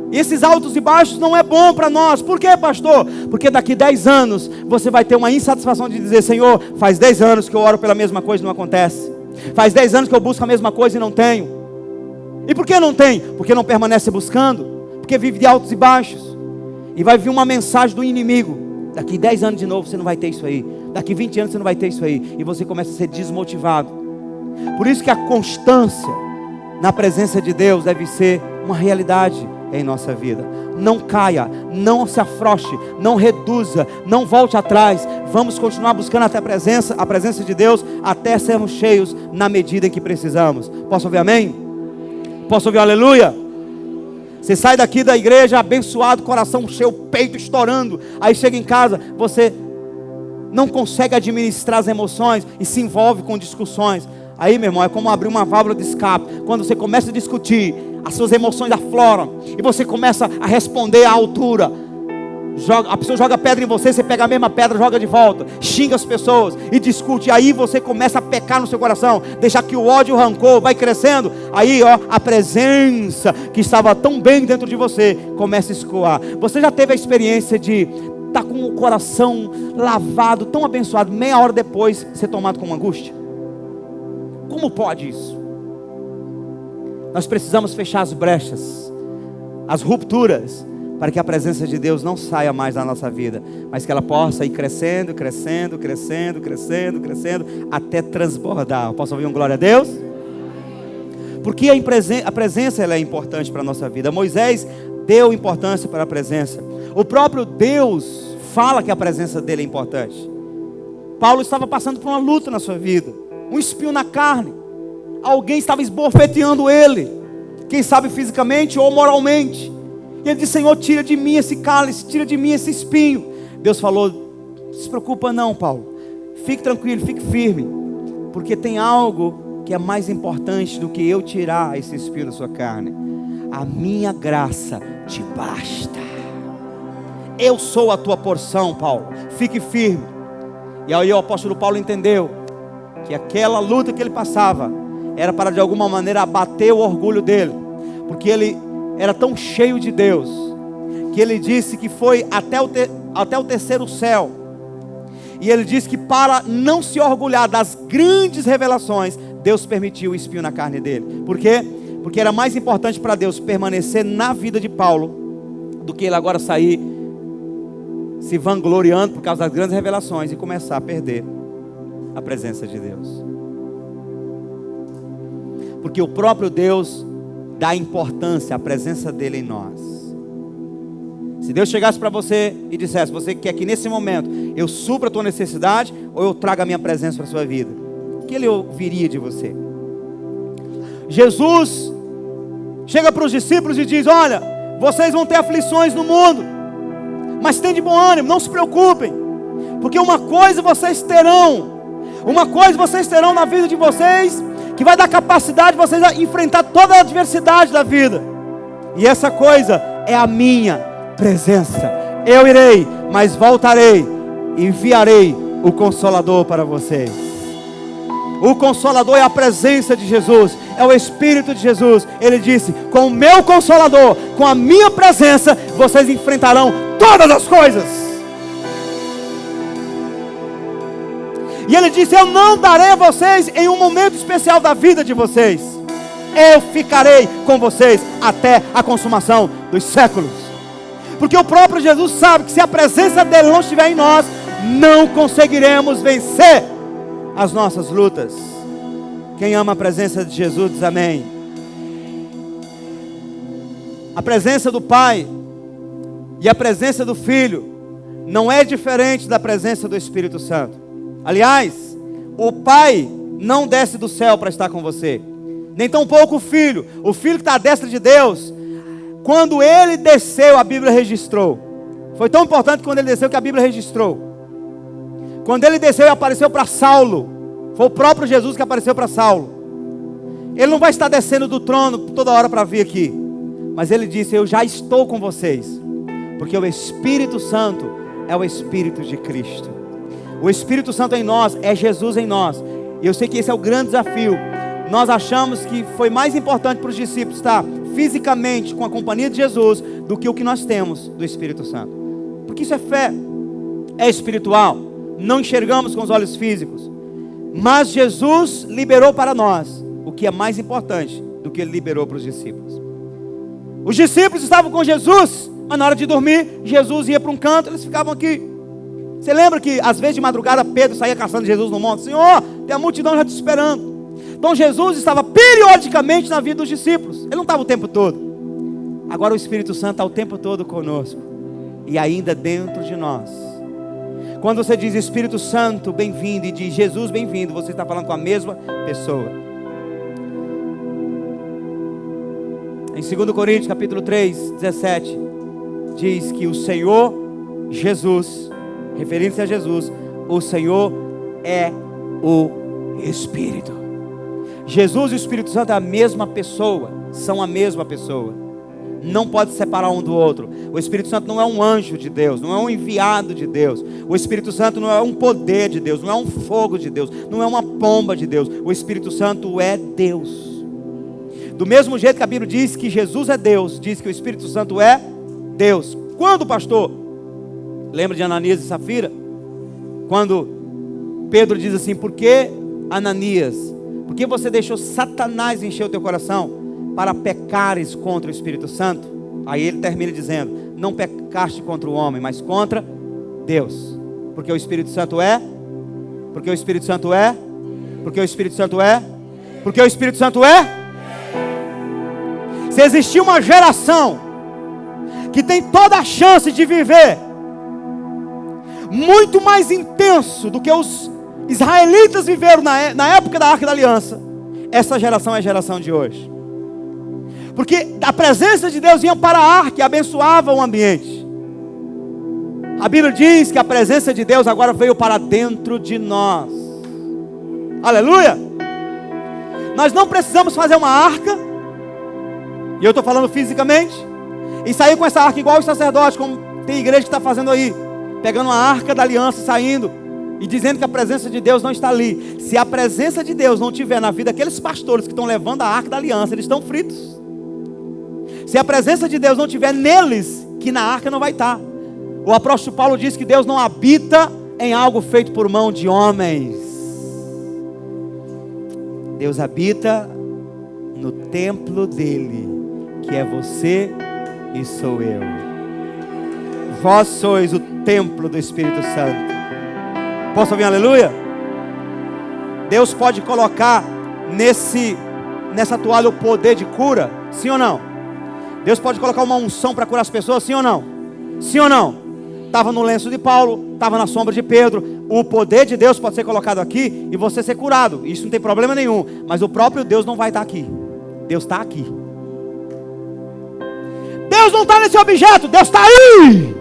E esses altos e baixos não é bom para nós. Por quê, pastor? Porque daqui 10 anos você vai ter uma insatisfação de dizer, Senhor, faz 10 anos que eu oro pela mesma coisa e não acontece. Faz 10 anos que eu busco a mesma coisa e não tenho. E por que não tem? Porque não permanece buscando. Porque vive de altos e baixos. E vai vir uma mensagem do inimigo. Daqui 10 anos de novo você não vai ter isso aí. Daqui 20 anos você não vai ter isso aí. E você começa a ser desmotivado. Por isso que a constância na presença de Deus deve ser uma realidade em nossa vida. Não caia, não se afrouxe, não reduza, não volte atrás. Vamos continuar buscando até a presença de Deus, até sermos cheios na medida em que precisamos. Posso ouvir amém? Posso ouvir aleluia? Você sai daqui da igreja abençoado, coração cheio, peito estourando. Aí chega em casa, você não consegue administrar as emoções e se envolve com discussões. Aí, meu irmão, é como abrir uma válvula de escape. Quando você começa a discutir, as suas emoções afloram e você começa a responder à altura. A pessoa joga pedra em você, você pega a mesma pedra, joga de volta, xinga as pessoas e discute. Aí você começa a pecar no seu coração, deixar que o ódio, o rancor vai crescendo. Aí a presença que estava tão bem dentro de você começa a escoar. Você já teve a experiência de estar com o coração lavado, tão abençoado, meia hora depois ser tomado com uma angústia? Como pode isso? Nós precisamos fechar as brechas, as rupturas, para que a presença de Deus não saia mais da nossa vida, mas que ela possa ir crescendo, crescendo, crescendo, crescendo, crescendo, até transbordar. Posso ouvir um glória a Deus? Porque a presença ela é importante para a nossa vida. Moisés deu importância para a presença. O próprio Deus fala que a presença dele é importante. Paulo estava passando por uma luta na sua vida, um espinho na carne. Alguém estava esbofeteando ele, quem sabe fisicamente ou moralmente. E ele disse: Senhor, tira de mim esse cálice, tira de mim esse espinho. Deus falou: não se preocupa não, Paulo, fique tranquilo, fique firme, porque tem algo que é mais importante do que eu tirar esse espinho da sua carne. A minha graça te basta. Eu sou a tua porção, Paulo, fique firme. E aí o apóstolo Paulo entendeu que aquela luta que ele passava era para de alguma maneira abater o orgulho dele, porque ele era tão cheio de Deus, que ele disse que foi até o terceiro céu. E ele disse que para não se orgulhar das grandes revelações, Deus permitiu o espinho na carne dele. Por quê? Porque era mais importante para Deus permanecer na vida de Paulo, do que ele agora sair se vangloriando por causa das grandes revelações e começar a perder a presença de Deus. Porque o próprio Deus dá importância à presença dele em nós. Se Deus chegasse para você e dissesse: você quer que nesse momento eu supra a tua necessidade, ou eu traga a minha presença para a sua vida, o que ele ouviria de você? Jesus chega para os discípulos e diz: olha, vocês vão ter aflições no mundo, mas tem de bom ânimo, não se preocupem, porque uma coisa vocês terão na vida de vocês, que vai dar capacidade de vocês a enfrentar toda a adversidade da vida. E essa coisa é a minha presença. Eu irei, mas voltarei, enviarei o Consolador para vocês. O Consolador é a presença de Jesus, é o Espírito de Jesus. Ele disse: com o meu Consolador, com a minha presença, vocês enfrentarão todas as coisas. E ele disse: eu não darei a vocês em um momento especial da vida de vocês. Eu ficarei com vocês até a consumação dos séculos. Porque o próprio Jesus sabe que se a presença dele não estiver em nós, não conseguiremos vencer as nossas lutas. Quem ama a presença de Jesus diz amém. A presença do Pai e a presença do Filho não é diferente da presença do Espírito Santo. Aliás, o Pai não desce do céu para estar com você, nem tampouco o Filho que está à destra de Deus. Quando ele desceu, a Bíblia registrou. Foi tão importante quando ele desceu que a Bíblia registrou. Quando ele desceu e apareceu para Saulo, foi o próprio Jesus que apareceu para Saulo. Ele não vai estar descendo do trono toda hora para vir aqui, mas ele disse: eu já estou com vocês, porque o Espírito Santo é o Espírito de Cristo. O Espírito Santo em nós é Jesus em nós. E eu sei que esse é o grande desafio. Nós achamos que foi mais importante para os discípulos estar fisicamente com a companhia de Jesus do que o que nós temos do Espírito Santo. Porque isso é fé, é espiritual. Não enxergamos com os olhos físicos. Mas Jesus liberou para nós o que é mais importante do que ele liberou para os discípulos. Os discípulos estavam com Jesus, mas na hora de dormir, Jesus ia para um canto, eles ficavam aqui. Você lembra que às vezes de madrugada Pedro saía caçando Jesus no monte? Senhor, tem a multidão já te esperando. Então Jesus estava periodicamente na vida dos discípulos. Ele não estava o tempo todo. Agora o Espírito Santo está o tempo todo conosco, e ainda dentro de nós. Quando você diz Espírito Santo, bem-vindo, e diz Jesus, bem-vindo, você está falando com a mesma pessoa. Em 2 Coríntios capítulo 3, 17, diz que o Senhor Jesus, referindo-se a Jesus, o Senhor é o Espírito. Jesus e o Espírito Santo é a mesma pessoa, são a mesma pessoa. não pode separar um do outro. O Espírito Santo não é um anjo de Deus, não é um enviado de Deus. O Espírito Santo não é um poder de Deus, não é um fogo de Deus, não é uma pomba de Deus. O Espírito Santo é Deus. Do mesmo jeito que a Bíblia diz que Jesus é Deus, diz que o Espírito Santo é Deus. Quando, pastor? Lembra de Ananias e Safira? Quando Pedro diz assim: por que, Ananias, por que você deixou Satanás encher o teu coração para pecares contra o Espírito Santo? Aí ele termina dizendo: não pecaste contra o homem, mas contra Deus. Porque o Espírito Santo é? Porque o Espírito Santo é? Porque o Espírito Santo é? Porque o Espírito Santo é? Se existir uma geração que tem toda a chance de viver muito mais intenso do que os israelitas viveram na época da Arca da Aliança, essa geração é a geração de hoje. Porque a presença de Deus vinha para a arca e abençoava o ambiente. A Bíblia diz que a presença de Deus agora veio para dentro de nós. Aleluia! Nós não precisamos fazer uma arca, e eu estou falando fisicamente, e sair com essa arca igual os sacerdotes, como tem igreja que está fazendo aí, pegando a arca da aliança, saindo e dizendo que a presença de Deus não está ali. Se a presença de Deus não estiver na vida daqueles pastores que estão levando a arca da aliança, eles estão fritos. Se a presença de Deus não estiver neles, que na arca não vai estar. O apóstolo Paulo diz que Deus não habita em algo feito por mão de homens. Deus habita no templo dele, que é você e sou eu. Vós sois o templo do Espírito Santo. Posso ouvir um aleluia? Deus pode colocar nessa toalha o poder de cura, sim ou não? Deus pode colocar uma unção para curar as pessoas, sim ou não? Sim ou não? Estava no lenço de Paulo, estava na sombra de Pedro. O poder de Deus pode ser colocado aqui e você ser curado. Isso não tem problema nenhum. Mas o próprio Deus não vai estar aqui. Deus está aqui. Deus não está nesse objeto, Deus está aí.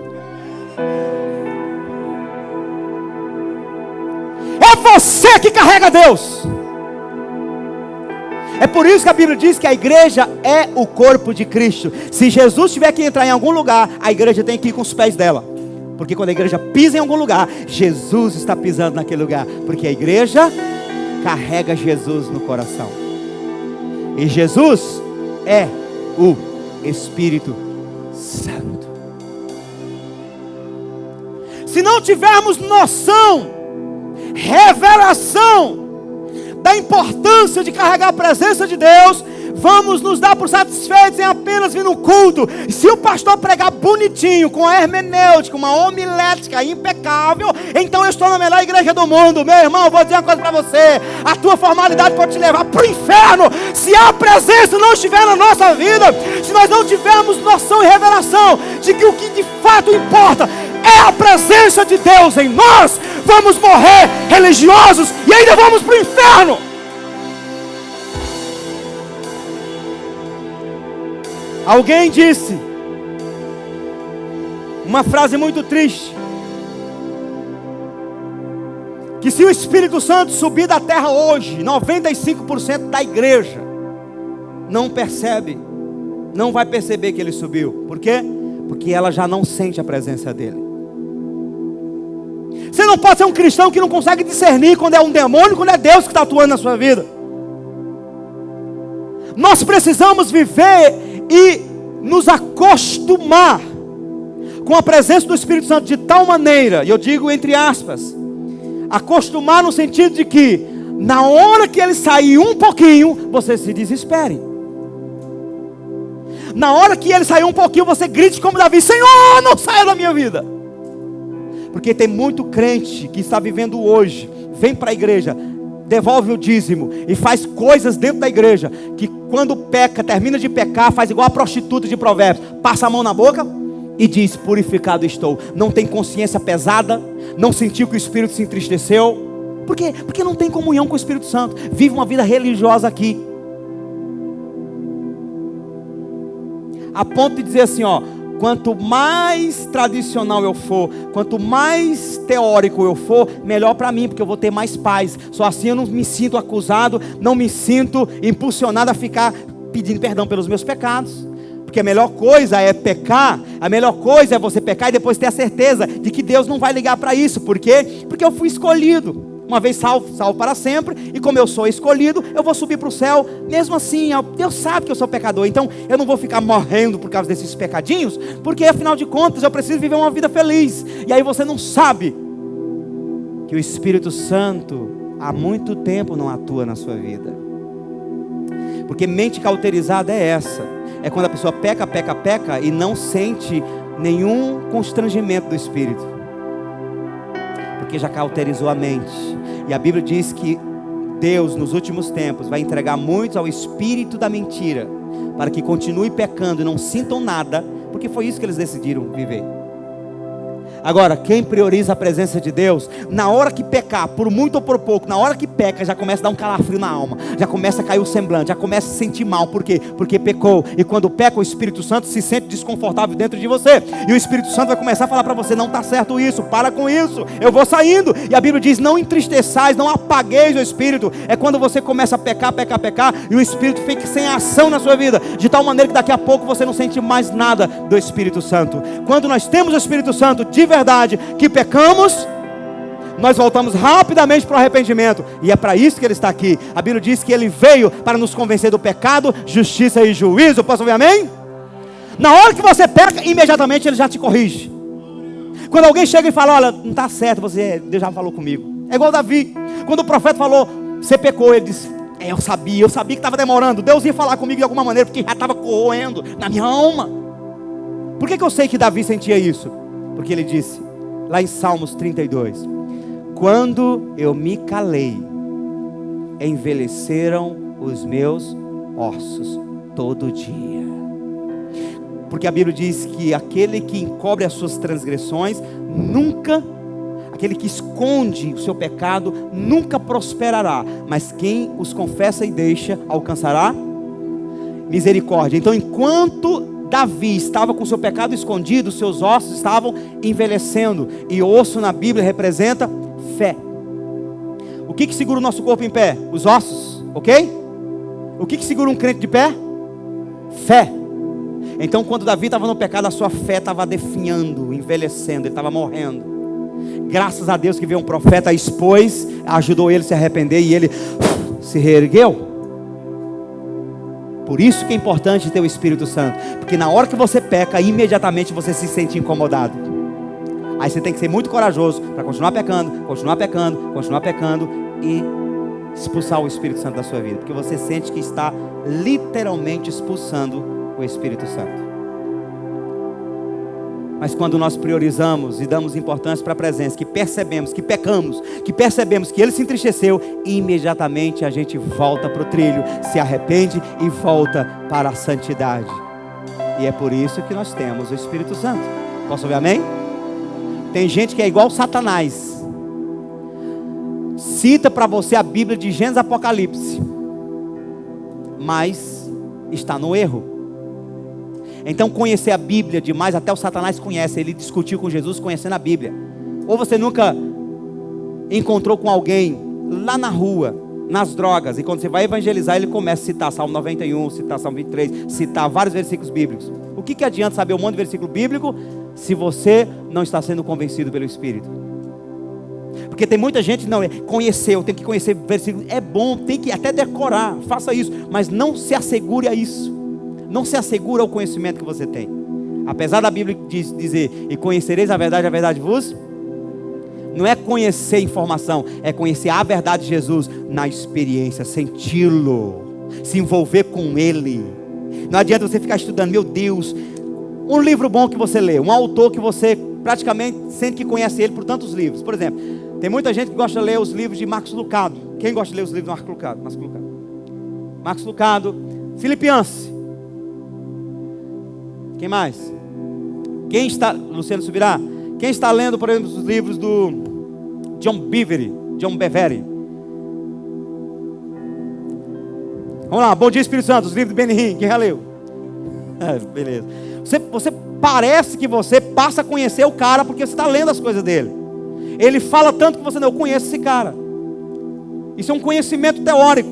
É você que carrega Deus. É por isso que a Bíblia diz que a igreja é o corpo de Cristo. Se Jesus tiver que entrar em algum lugar, a igreja tem que ir com os pés dela. Porque quando a igreja pisa em algum lugar, Jesus está pisando naquele lugar. Porque a igreja carrega Jesus no coração. E Jesus é o Espírito Santo. Se não tivermos noção, revelação da importância de carregar a presença de Deus, vamos nos dar por satisfeitos em apenas vir no culto. Se o pastor pregar bonitinho, com a hermenêutica, uma homilética impecável, então eu estou na melhor igreja do mundo. Meu irmão, eu vou dizer uma coisa para você: a tua formalidade pode te levar para o inferno, se a presença não estiver na nossa vida. Se nós não tivermos noção e revelação de que o que de fato importa é a presença de Deus em nós, vamos morrer religiosos e ainda vamos para o inferno. Alguém disse uma frase muito triste, que se o Espírito Santo subir da terra hoje, 95% da igreja não percebe, não vai perceber que ele subiu. Por quê? Porque ela já não sente a presença dele. Você não pode ser um cristão que não consegue discernir quando é um demônio e quando é Deus que está atuando na sua vida. Nós precisamos viver e nos acostumar com a presença do Espírito Santo de tal maneira, e eu digo entre aspas, acostumar no sentido de que na hora que ele sair um pouquinho, você se desespere. Na hora que ele sair um pouquinho, você grite como Davi: Senhor, não saia da minha vida. Porque tem muito crente que está vivendo hoje, vem para a igreja, devolve o dízimo e faz coisas dentro da igreja, que quando peca, termina de pecar, faz igual a prostituta de Provérbios, passa a mão na boca e diz: purificado estou. Não tem consciência pesada, não sentiu que o Espírito se entristeceu. Por quê? Porque não tem comunhão com o Espírito Santo, vive uma vida religiosa aqui, a ponto de dizer assim, ó: quanto mais tradicional eu for, quanto mais teórico eu for, melhor para mim, porque eu vou ter mais paz. Só assim eu não me sinto acusado, não me sinto impulsionado a ficar pedindo perdão pelos meus pecados. Porque a melhor coisa é pecar, a melhor coisa é você pecar e depois ter a certeza de que Deus não vai ligar para isso. Por quê? Porque eu fui escolhido. Uma vez salvo para sempre, e como eu sou escolhido, eu vou subir para o céu. Mesmo assim, Deus sabe que eu sou pecador, então eu não vou ficar morrendo por causa desses pecadinhos, porque afinal de contas eu preciso viver uma vida feliz. E aí você não sabe que o Espírito Santo há muito tempo não atua na sua vida. Porque mente cauterizada é essa, é quando a pessoa peca e não sente nenhum constrangimento do Espírito, porque já cauterizou a mente. E a Bíblia diz que Deus nos últimos tempos vai entregar muitos ao espírito da mentira, para que continue pecando e não sintam nada, porque foi isso que eles decidiram viver. Agora, quem prioriza a presença de Deus, na hora que pecar, por muito ou por pouco, na hora que peca, já começa a dar um calafrio na alma, já começa a cair o semblante, já começa a se sentir mal. Por quê? Porque pecou. E quando peca, o Espírito Santo se sente desconfortável dentro de você, e o Espírito Santo vai começar a falar para você: não está certo isso, para com isso, eu vou saindo. E a Bíblia diz: não entristeçais, não apagueis o Espírito. É quando você começa a pecar, e o Espírito fica sem ação na sua vida, de tal maneira que daqui a pouco você não sente mais nada do Espírito Santo. Quando nós temos o Espírito Santo de verdade, que pecamos, nós voltamos rapidamente para o arrependimento, e é para isso que Ele está aqui. A Bíblia diz que Ele veio para nos convencer do pecado, justiça e juízo. Posso ouvir amém? Na hora que você peca, imediatamente Ele já te corrige. Quando alguém chega e fala: olha, não está certo, Deus já falou comigo. É igual Davi, quando o profeta falou: você pecou, ele disse: eu sabia que estava demorando, Deus ia falar comigo de alguma maneira, porque já estava corroendo na minha alma. Por que eu sei que Davi sentia isso? Porque ele disse lá em Salmos 32: quando eu me calei, envelheceram os meus ossos todo dia. Porque a Bíblia diz que aquele que encobre as suas transgressões nunca, aquele que esconde o seu pecado nunca prosperará, mas quem os confessa e deixa alcançará misericórdia. Então, enquanto Davi estava com seu pecado escondido, seus ossos estavam envelhecendo. E osso na Bíblia representa fé. O que segura o nosso corpo em pé? Os ossos, ok? O que segura um crente de pé? Fé. Então, quando Davi estava no pecado, a sua fé estava definhando, envelhecendo, ele estava morrendo. Graças a Deus que veio um profeta, expôs, ajudou ele a se arrepender, e ele se reergueu. Por isso que é importante ter o Espírito Santo, porque na hora que você peca, imediatamente você se sente incomodado. Aí você tem que ser muito corajoso para continuar pecando e expulsar o Espírito Santo da sua vida, porque você sente que está literalmente expulsando o Espírito Santo. Mas quando nós priorizamos e damos importância para a presença, que percebemos que pecamos, que percebemos que Ele se entristeceu, imediatamente a gente volta para o trilho, se arrepende e volta para a santidade. E é por isso que nós temos o Espírito Santo. Posso ouvir amém? Tem gente que é igual Satanás, cita para você a Bíblia de Gênesis e Apocalipse, mas está no erro. Então conhecer a Bíblia demais, até o Satanás conhece. Ele discutiu com Jesus conhecendo a Bíblia. Ou você nunca encontrou com alguém lá na rua, nas drogas, e quando você vai evangelizar, ele começa a citar Salmo 91, citar Salmo 23, citar vários versículos bíblicos. O que adianta saber um monte de versículo bíblico se você não está sendo convencido pelo Espírito? Porque tem muita gente que não conheceu, tem que conhecer versículos. É bom, tem que até decorar, faça isso, mas não se assegure a isso. Não se assegura ao conhecimento que você tem. Apesar da Bíblia dizer: e conhecereis a verdade vos... Não é conhecer informação, é conhecer a verdade de Jesus na experiência, senti-lo, se envolver com Ele. Não adianta você ficar estudando, meu Deus, um livro bom que você lê, um autor que você praticamente sente que conhece ele por tantos livros. Por exemplo, tem muita gente que gosta de ler os livros de Marcos Lucado. Quem gosta de ler os livros de Marcos Lucado, Filipenses. Quem mais? Quem está, Luciano Subirá? Quem está lendo, por exemplo, os livros do John Bevere? Vamos lá, Bom Dia Espírito Santo, os livros do Benny. Quem já leu? Beleza. Você parece que você passa a conhecer o cara porque você está lendo as coisas dele. Ele fala tanto que você não conhece esse cara. Isso é um conhecimento teórico.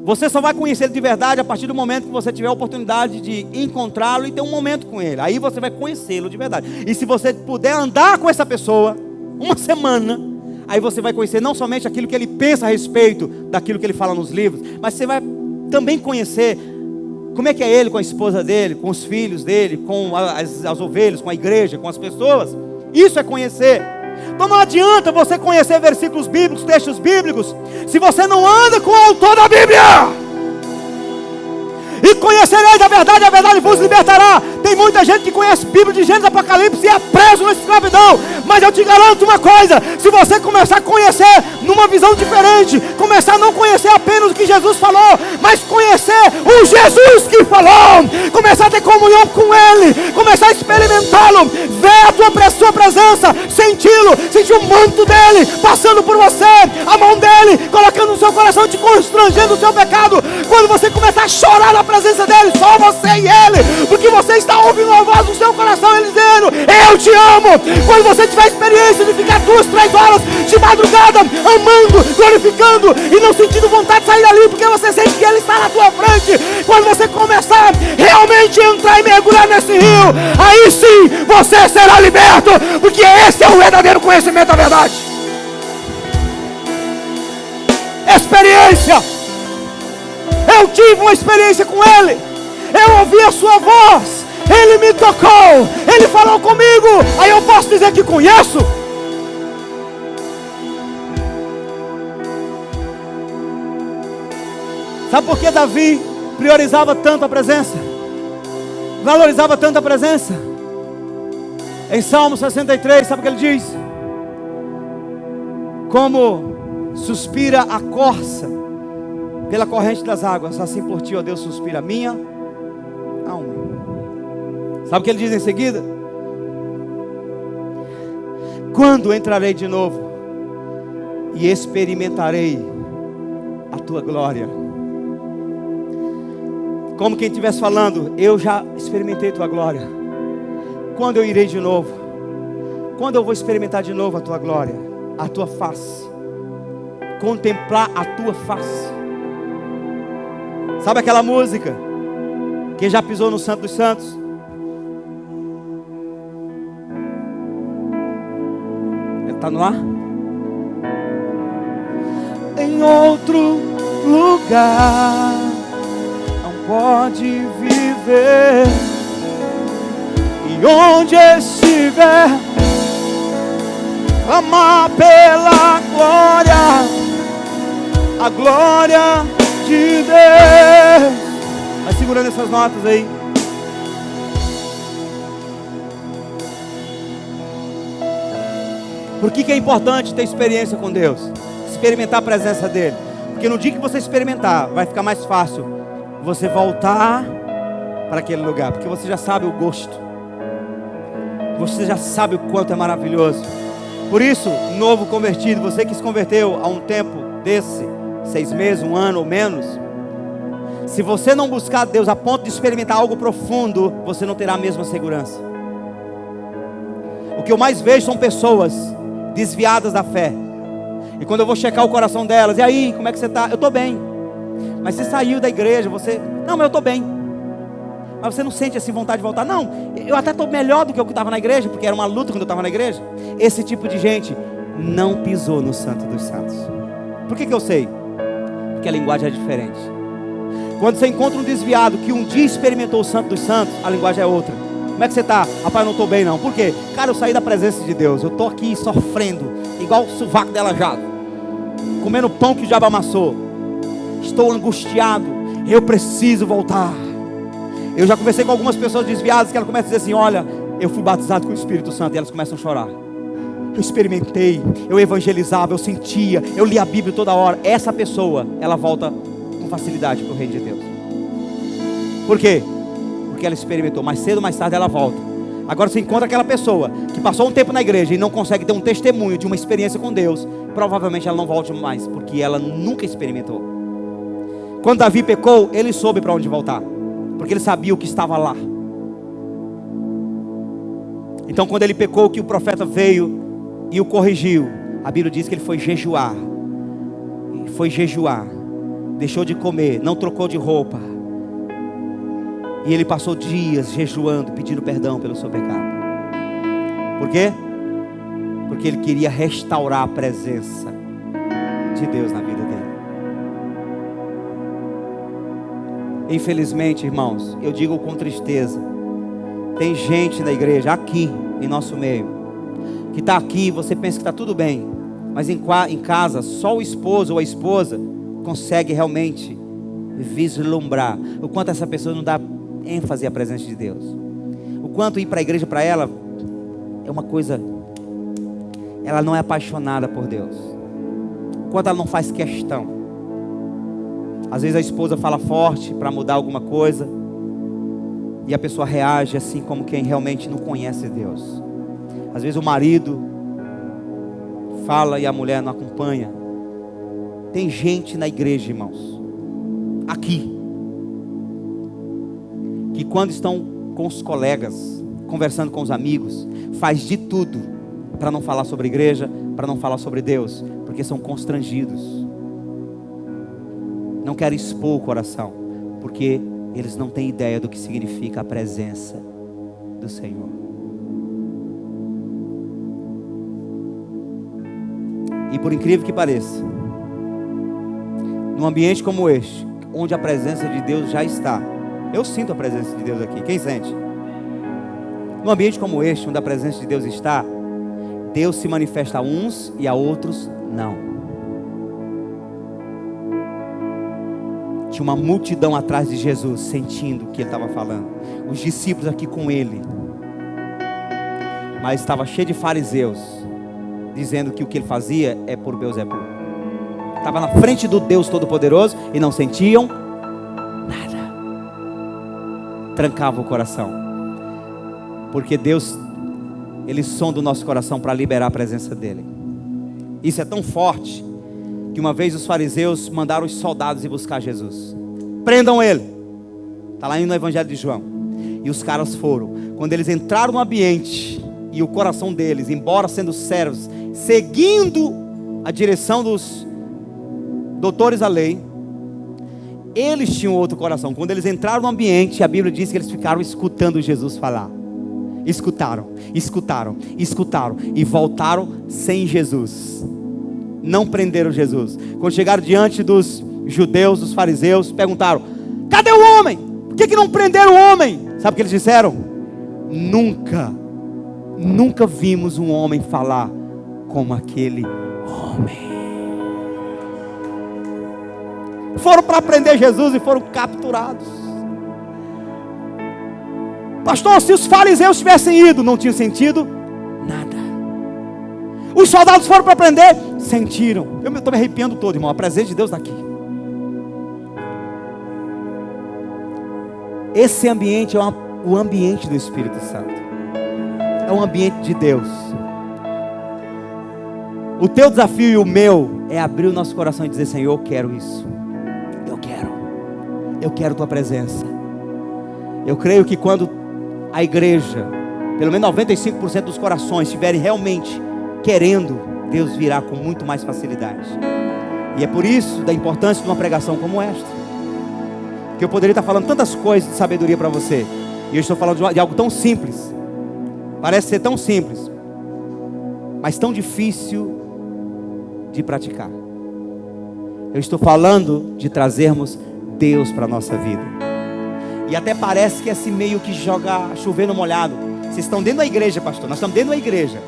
Você só vai conhecer Ele de verdade a partir do momento que você tiver a oportunidade de encontrá-lo e ter um momento com Ele. Aí você vai conhecê-lo de verdade. E se você puder andar com essa pessoa uma semana, aí você vai conhecer não somente aquilo que ele pensa a respeito daquilo que ele fala nos livros, mas você vai também conhecer como é que é ele com a esposa dele, com os filhos dele, com as ovelhas, com a igreja, com as pessoas. Isso é conhecer. Então não adianta você conhecer versículos bíblicos, textos bíblicos, se você não anda com o autor da Bíblia. E conhecereis a verdade vos libertará. Tem muita gente que conhece a Bíblia de Gênesis e Apocalipse e é preso na escravidão. Mas eu te garanto uma coisa: se você começar a conhecer numa visão diferente, começar a não conhecer apenas o que Jesus falou, mas conhecer o Jesus que falou, começar a ter comunhão com Ele, começar a experimentá-lo, ver a sua presença, senti-lo, sentir o manto dEle passando por você, a mão dEle colocando no seu coração, te constrangendo o seu pecado. Quando você começar a chorar na presença dEle, só você e Ele, porque você está ouvindo a voz do seu coração, Ele dizendo: eu te amo. Quando você tiver a experiência de ficar 2, 3 horas de madrugada amando, glorificando e não sentindo vontade de sair dali, porque você sente que Ele está na tua frente, quando você começar realmente a entrar e mergulhar nesse rio, aí sim você será liberto, porque esse é o verdadeiro conhecimento da verdade. Experiência. Eu tive uma experiência com Ele. Eu ouvi a sua voz, Ele me tocou, Ele falou comigo. Aí eu posso dizer que conheço. Sabe por que Davi priorizava tanto a presença? Valorizava tanto a presença? Em Salmo 63, sabe o que ele diz? Como suspira a corça pela corrente das águas, assim por ti, ó Deus, suspira a minha alma. Sabe o que ele diz em seguida? Quando entrarei de novo e experimentarei a tua glória? Como quem estivesse falando: eu já experimentei tua glória. Quando eu irei de novo? Quando eu vou experimentar de novo a tua glória, a tua face, contemplar a tua face? Sabe aquela música? Quem já pisou no Santo dos Santos? Ele está no ar? Em outro lugar não pode viver, e onde estiver amar pela glória, a glória de Deus. Vai segurando essas notas aí. Por que é importante ter experiência com Deus? Experimentar a presença dEle. Porque no dia que você experimentar, vai ficar mais fácil você voltar para aquele lugar, porque você já sabe o gosto, você já sabe o quanto é maravilhoso. Por isso, novo convertido, você que se converteu há um tempo desse, 6 meses, 1 ano ou menos, se você não buscar Deus a ponto de experimentar algo profundo, você não terá a mesma segurança. O que eu mais vejo são pessoas desviadas da fé, e quando eu vou checar o coração delas: e aí, como é que você está? Eu estou bem. Mas você saiu da igreja, você: não, mas eu estou bem. Mas você não sente assim vontade de voltar? Não, eu até estou melhor do que eu estava na igreja, porque era uma luta quando eu estava na igreja. Esse tipo de gente não pisou no Santo dos Santos. Por que eu sei? Porque a linguagem é diferente. Quando você encontra um desviado que um dia experimentou o Santo dos Santos, a linguagem é outra. Como é que você está? Rapaz, eu não estou bem não. Por quê? Cara, eu saí da presença de Deus. Eu estou aqui sofrendo, igual o sovaco dela já, comendo pão que o diabo amassou. Estou angustiado, eu preciso voltar. Eu já conversei com algumas pessoas desviadas que elas começam a dizer assim: olha, eu fui batizado com o Espírito Santo. E elas começam a chorar. Eu experimentei, eu evangelizava, eu sentia, eu li a Bíblia toda hora. Essa pessoa, ela volta com facilidade para o reino de Deus. Por quê? Porque ela experimentou. Mais cedo ou mais tarde ela volta. Agora você encontra aquela pessoa que passou um tempo na igreja e não consegue ter um testemunho de uma experiência com Deus, provavelmente ela não volte mais, porque ela nunca experimentou. Quando Davi pecou, ele soube para onde voltar, porque ele sabia o que estava lá. Então quando ele pecou, que o profeta veio e o corrigiu, a Bíblia diz que ele foi jejuar. deixou de comer, não trocou de roupa. E ele passou dias jejuando, pedindo perdão pelo seu pecado. Por quê? Porque ele queria restaurar a presença de Deus na vida dele. Infelizmente, irmãos, eu digo com tristeza, tem gente na igreja, aqui em nosso meio, que está aqui, você pensa que está tudo bem, mas em casa, só o esposo ou a esposa consegue realmente vislumbrar o quanto essa pessoa não dá ênfase à presença de Deus, o quanto ir para a igreja para ela é uma coisa, ela não é apaixonada por Deus, o quanto ela não faz questão. Às vezes a esposa fala forte para mudar alguma coisa e a pessoa reage assim como quem realmente não conhece Deus. Às vezes o marido fala e a mulher não acompanha. Tem gente na igreja, irmãos, aqui, que quando estão com os colegas, conversando com os amigos, faz de tudo para não falar sobre a igreja, para não falar sobre Deus, porque são constrangidos. Não querem expor o coração, porque eles não têm ideia do que significa a presença do Senhor. E por incrível que pareça, num ambiente como este, onde a presença de Deus já está, eu sinto a presença de Deus aqui, quem sente? Num ambiente como este, onde a presença de Deus está, Deus se manifesta a uns e a outros não. Tinha uma multidão atrás de Jesus, sentindo o que ele estava falando. Os discípulos aqui com ele. Mas estava cheio de fariseus, dizendo que o que ele fazia é por Beelzebul. Estava na frente do Deus Todo-Poderoso e não sentiam nada. Trancava o coração. Porque Deus, Ele sonda o nosso coração para liberar a presença dEle. Isso é tão forte que uma vez os fariseus mandaram os soldados ir buscar Jesus. Prendam ele. Está lá no Evangelho de João. E os caras foram. Quando eles entraram no ambiente, e o coração deles, embora sendo servos, seguindo a direção dos doutores da lei, eles tinham outro coração. Quando eles entraram no ambiente, a Bíblia diz que eles ficaram escutando Jesus falar. Escutaram, escutaram, escutaram e voltaram sem Jesus. Não prenderam Jesus. Quando chegaram diante dos judeus, dos fariseus, perguntaram: cadê o homem? Por que não prenderam o homem? Sabe o que eles disseram? Nunca vimos um homem falar como aquele homem. Foram para prender Jesus e foram capturados. Pastor, se os fariseus tivessem ido, não tinha sentido nada. Os soldados foram para prender, sentiram. Eu estou me arrepiando todo, irmão. A presença de Deus está aqui. Esse ambiente é o ambiente do Espírito Santo. É um ambiente de Deus. O teu desafio e o meu é abrir o nosso coração e dizer: Senhor, eu quero isso. Eu quero tua presença. Eu creio que quando a igreja, pelo menos 95% dos corações estiverem realmente querendo, Deus virá com muito mais facilidade. E é por isso da importância de uma pregação como esta, que eu poderia estar falando tantas coisas de sabedoria para você, e eu estou falando de algo tão simples. Parece ser tão simples, mas tão difícil de praticar. Eu estou falando de trazermos Deus para a nossa vida. E até parece que é assim meio que joga chover no molhado. Vocês estão dentro da igreja, pastor. Nós estamos dentro da igreja.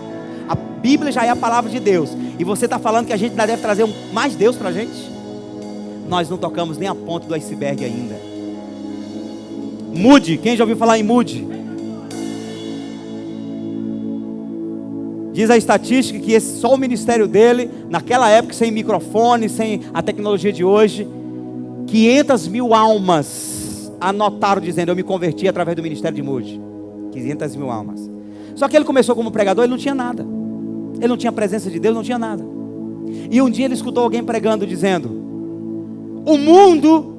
A Bíblia já é a palavra de Deus. E você está falando que a gente ainda deve trazer mais Deus para a gente? Nós não tocamos nem a ponta do iceberg ainda. Mude. Quem já ouviu falar em Mude? Diz a estatística que só o ministério dele, naquela época, sem microfone, sem a tecnologia de hoje, 500 mil almas anotaram dizendo: eu me converti através do ministério de Mude. 500 mil almas. Só que ele começou como pregador, ele não tinha nada. Ele não tinha a presença de Deus, não tinha nada. E um dia ele escutou alguém pregando dizendo: o mundo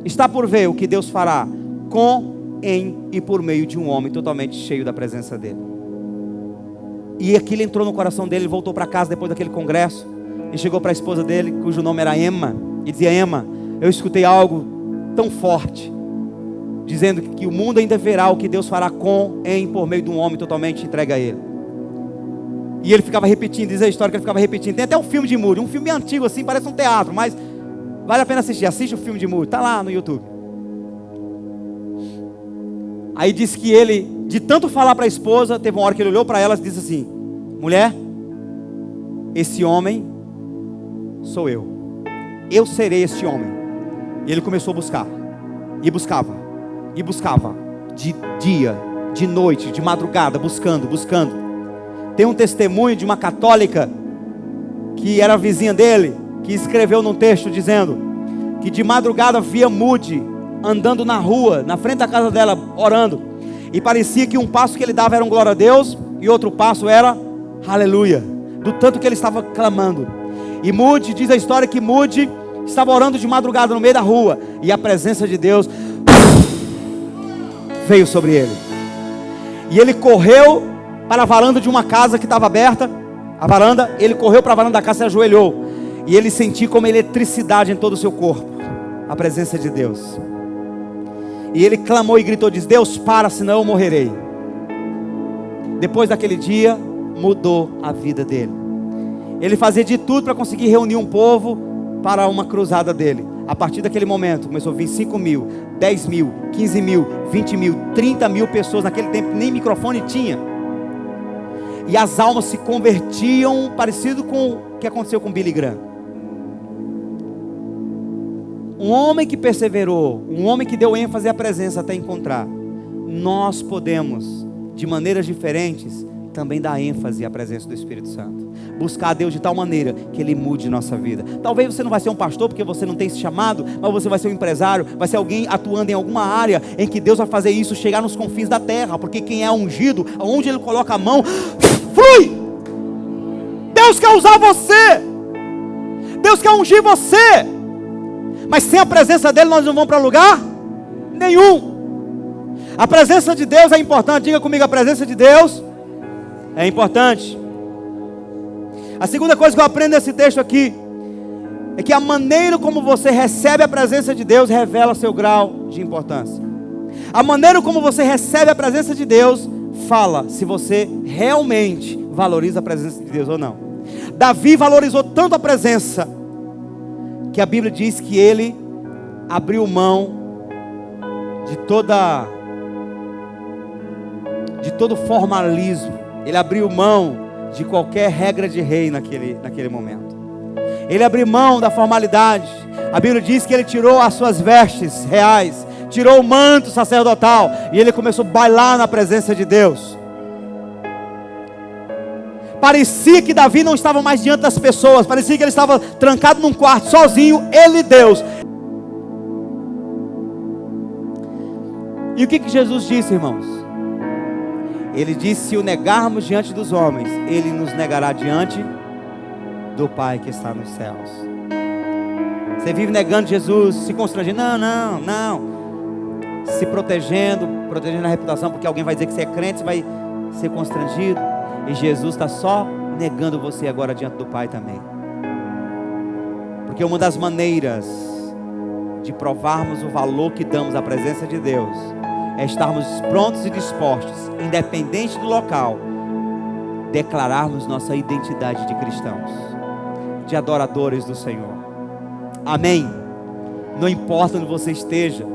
está por ver o que Deus fará com, em e por meio de um homem totalmente cheio da presença dele. E aquilo entrou no coração dele. Ele voltou para casa depois daquele congresso e chegou para a esposa dele, cujo nome era Emma, e dizia: Emma, eu escutei algo tão forte, dizendo que o mundo ainda verá o que Deus fará por meio de um homem totalmente entregue a Ele. E ele ficava repetindo, diz a história que ele ficava repetindo. Tem até um filme de Moody, um filme antigo assim, parece um teatro, mas vale a pena assistir. Assiste o filme de Moody, está lá no YouTube. Aí disse que ele, de tanto falar para a esposa, teve uma hora que ele olhou para ela e disse assim: mulher, esse homem sou eu serei esse homem. E ele começou a buscar, e buscava, de dia, de noite, de madrugada, buscando. Tem um testemunho de uma católica, que era vizinha dele, que escreveu num texto dizendo, que de madrugada via Moody, andando na rua, na frente da casa dela, orando, e parecia que um passo que ele dava era um glória a Deus, e outro passo era aleluia, do tanto que ele estava clamando. E Moody, diz a história que Moody estava orando de madrugada no meio da rua, e a presença de Deus veio sobre ele, e ele correu para a varanda de uma casa que estava aberta, ele correu para a varanda da casa e se ajoelhou, e ele sentiu como eletricidade em todo o seu corpo, a presença de Deus, e ele clamou e gritou, diz: Deus, para, senão eu morrerei. Depois daquele dia, mudou a vida dele. Ele fazia de tudo para conseguir reunir um povo para uma cruzada dele. A partir daquele momento, começou a vir 5 mil, 10 mil, 15 mil, 20 mil, 30 mil pessoas. Naquele tempo nem microfone tinha. E as almas se convertiam, parecido com o que aconteceu com Billy Graham. Um homem que perseverou, um homem que deu ênfase à presença até encontrar. Nós podemos, de maneiras diferentes, também dar ênfase à presença do Espírito Santo. Buscar a Deus de tal maneira que Ele mude nossa vida. Talvez você não vai ser um pastor porque você não tem esse chamado, mas você vai ser um empresário, vai ser alguém atuando em alguma área em que Deus vai fazer isso chegar nos confins da terra, porque quem é ungido, aonde Ele coloca a mão, flui! Deus quer usar você, Deus quer ungir você, mas sem a presença dEle nós não vamos para lugar nenhum. A presença de Deus é importante. Diga comigo, a presença de Deus é importante. A segunda coisa que eu aprendo nesse texto aqui é que a maneira como você recebe a presença de Deus revela seu grau de importância. A maneira como você recebe a presença de Deus fala se você realmente valoriza a presença de Deus ou não. Davi valorizou tanto a presença que a Bíblia diz que ele abriu mão de todo formalismo. Ele abriu mão de qualquer regra de rei naquele momento. Ele abriu mão da formalidade. A Bíblia diz que ele tirou as suas vestes reais, tirou o manto sacerdotal, e ele começou a bailar na presença de Deus. Parecia que Davi não estava mais diante das pessoas, parecia que ele estava trancado num quarto, sozinho, ele e Deus. E o que Jesus disse, irmãos? Ele disse: se o negarmos diante dos homens, Ele nos negará diante do Pai que está nos céus. Você vive negando Jesus, se constrangendo, não, se protegendo a reputação, porque alguém vai dizer que você é crente, você vai ser constrangido, e Jesus está só negando você agora diante do Pai também. Porque uma das maneiras de provarmos o valor que damos à presença de Deus é estarmos prontos e dispostos, independente do local, declararmos nossa identidade de cristãos, de adoradores do Senhor. Amém? Não importa onde você esteja,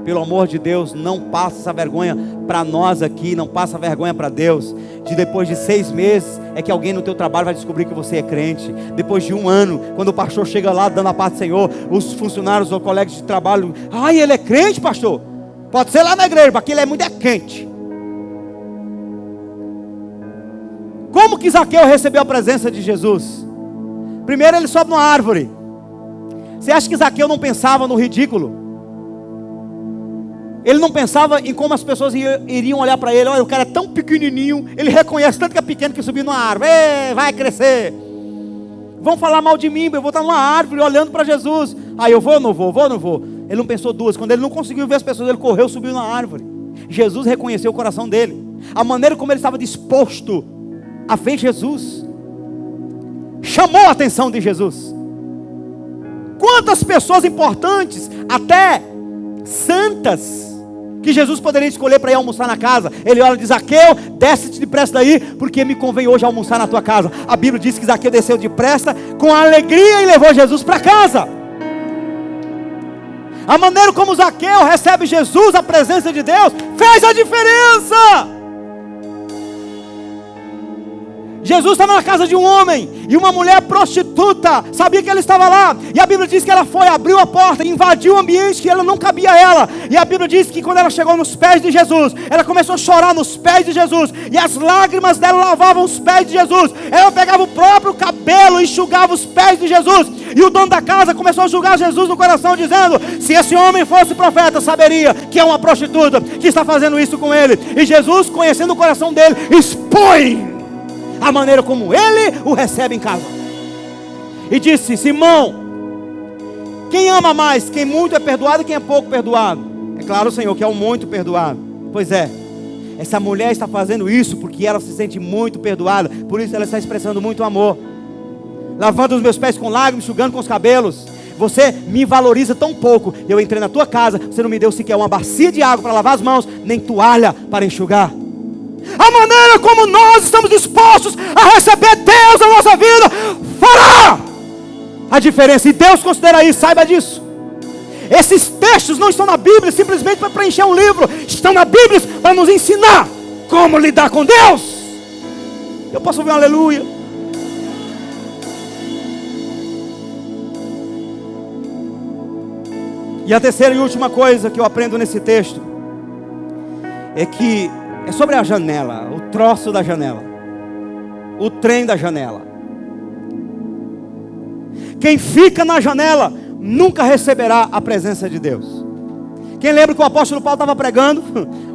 pelo amor de Deus, não passa essa vergonha para nós aqui, não passa vergonha para Deus, de depois de 6 meses, é que alguém no teu trabalho vai descobrir que você é crente. Depois de 1 ano, quando o pastor chega lá dando a paz do Senhor, os funcionários ou colegas de trabalho, ai, ele é crente, pastor? Pode ser lá na igreja, porque ele é muito quente. Como que Zaqueu recebeu a presença de Jesus? Primeiro ele sobe numa árvore. Você acha que Zaqueu não pensava no ridículo? Ele não pensava em como as pessoas iriam olhar para ele. Olha, o cara é tão pequenininho, ele reconhece tanto que é pequeno que subiu numa árvore. Vai crescer. Vão falar mal de mim, eu vou estar numa árvore olhando para Jesus. Aí eu vou ou não vou? Ele não pensou duas. Quando ele não conseguiu ver as pessoas, ele correu, subiu na árvore. Jesus reconheceu o coração dele, a maneira como ele estava disposto a ver Jesus, chamou a atenção de Jesus. Quantas pessoas importantes, até santas, que Jesus poderia escolher para ir almoçar na casa. Ele olha e diz: Zaqueu, desce-te depressa daí, porque me convém hoje almoçar na tua casa. A Bíblia diz que Zaqueu desceu depressa com alegria e levou Jesus para casa. A maneira como Zaqueu recebe Jesus, a presença de Deus, fez a diferença. Jesus estava na casa de um homem, e uma mulher prostituta sabia que ele estava lá, e a Bíblia diz que ela foi, abriu a porta, invadiu o ambiente que ela não cabia a ela, e a Bíblia diz que quando ela chegou nos pés de Jesus, ela começou a chorar nos pés de Jesus, e as lágrimas dela lavavam os pés de Jesus. Ela pegava o próprio cabelo e enxugava os pés de Jesus, e o dono da casa começou a julgar Jesus no coração, dizendo: se esse homem fosse profeta, saberia que é uma prostituta que está fazendo isso com ele. E Jesus, conhecendo o coração dele, expõe a maneira como ele o recebe em casa, e disse: Simão, quem ama mais? Quem muito é perdoado e quem é pouco perdoado? É claro, Senhor, que é o muito perdoado. Pois é, essa mulher está fazendo isso porque ela se sente muito perdoada, por isso ela está expressando muito amor, lavando os meus pés com lágrimas, enxugando com os cabelos. Você me valoriza tão pouco, eu entrei na tua casa, você não me deu sequer uma bacia de água para lavar as mãos, nem toalha para enxugar. A maneira como nós estamos dispostos a receber Deus na nossa vida fará a diferença, e Deus considera isso, saiba disso. Esses textos não estão na Bíblia simplesmente para preencher um livro, estão na Bíblia para nos ensinar como lidar com Deus. Eu posso ouvir um aleluia? E a terceira e última coisa que eu aprendo nesse texto é sobre a janela, o troço da janela, o trem da janela. Quem fica na janela nunca receberá a presença de Deus. Quem lembra que o apóstolo Paulo estava pregando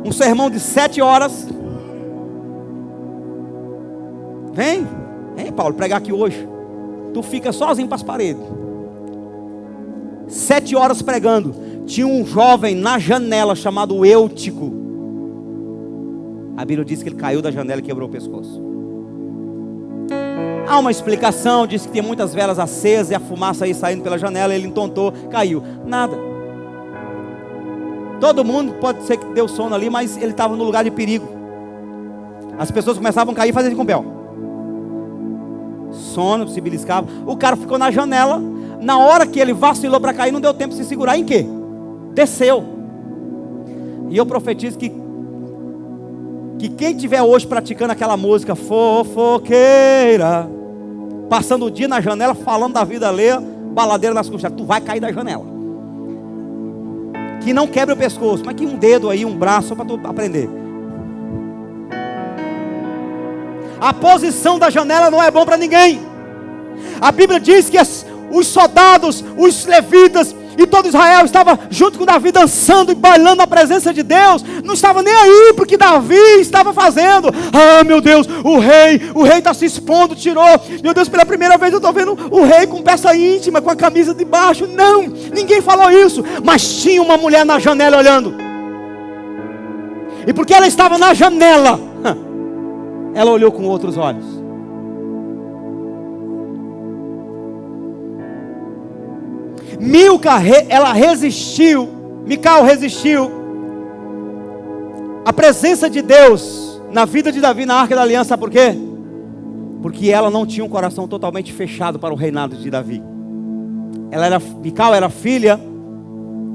um sermão de 7 horas? Vem Paulo, pregar aqui hoje. Tu fica sozinho para as paredes. 7 horas pregando. Tinha um jovem na janela chamado Eutico. A Bíblia diz que ele caiu da janela e quebrou o pescoço. Há uma explicação, diz que tinha muitas velas acesas e a fumaça aí saindo pela janela, ele entontou, caiu. Nada. Todo mundo pode ser que deu sono ali, mas ele estava no lugar de perigo. As pessoas começavam a cair e fazer assim com o pé, ó. Sono, se beliscava. O cara ficou na janela. Na hora que ele vacilou para cair, não deu tempo de se segurar em quê? Desceu. E eu profetizo que quem estiver hoje praticando aquela música fofoqueira, passando o dia na janela, falando da vida alheia, baladeira nas costas, tu vai cair da janela. Que não quebre o pescoço, mas que um dedo aí, um braço, só para tu aprender. A posição da janela não é bom para ninguém. A Bíblia diz que os soldados, os levitas e todo Israel estava junto com Davi dançando e bailando na presença de Deus. Não estava nem aí porque Davi estava fazendo. Ah, meu Deus, o rei está se expondo, tirou. Meu Deus, pela primeira vez eu estou vendo o rei com peça íntima, com a camisa de baixo. Não, ninguém falou isso. Mas tinha uma mulher na janela olhando. E porque ela estava na janela, ela olhou com outros olhos. Mical resistiu a presença de Deus na vida de Davi na Arca da Aliança, sabe por quê? Porque ela não tinha um coração totalmente fechado para o reinado de Davi. Mical era filha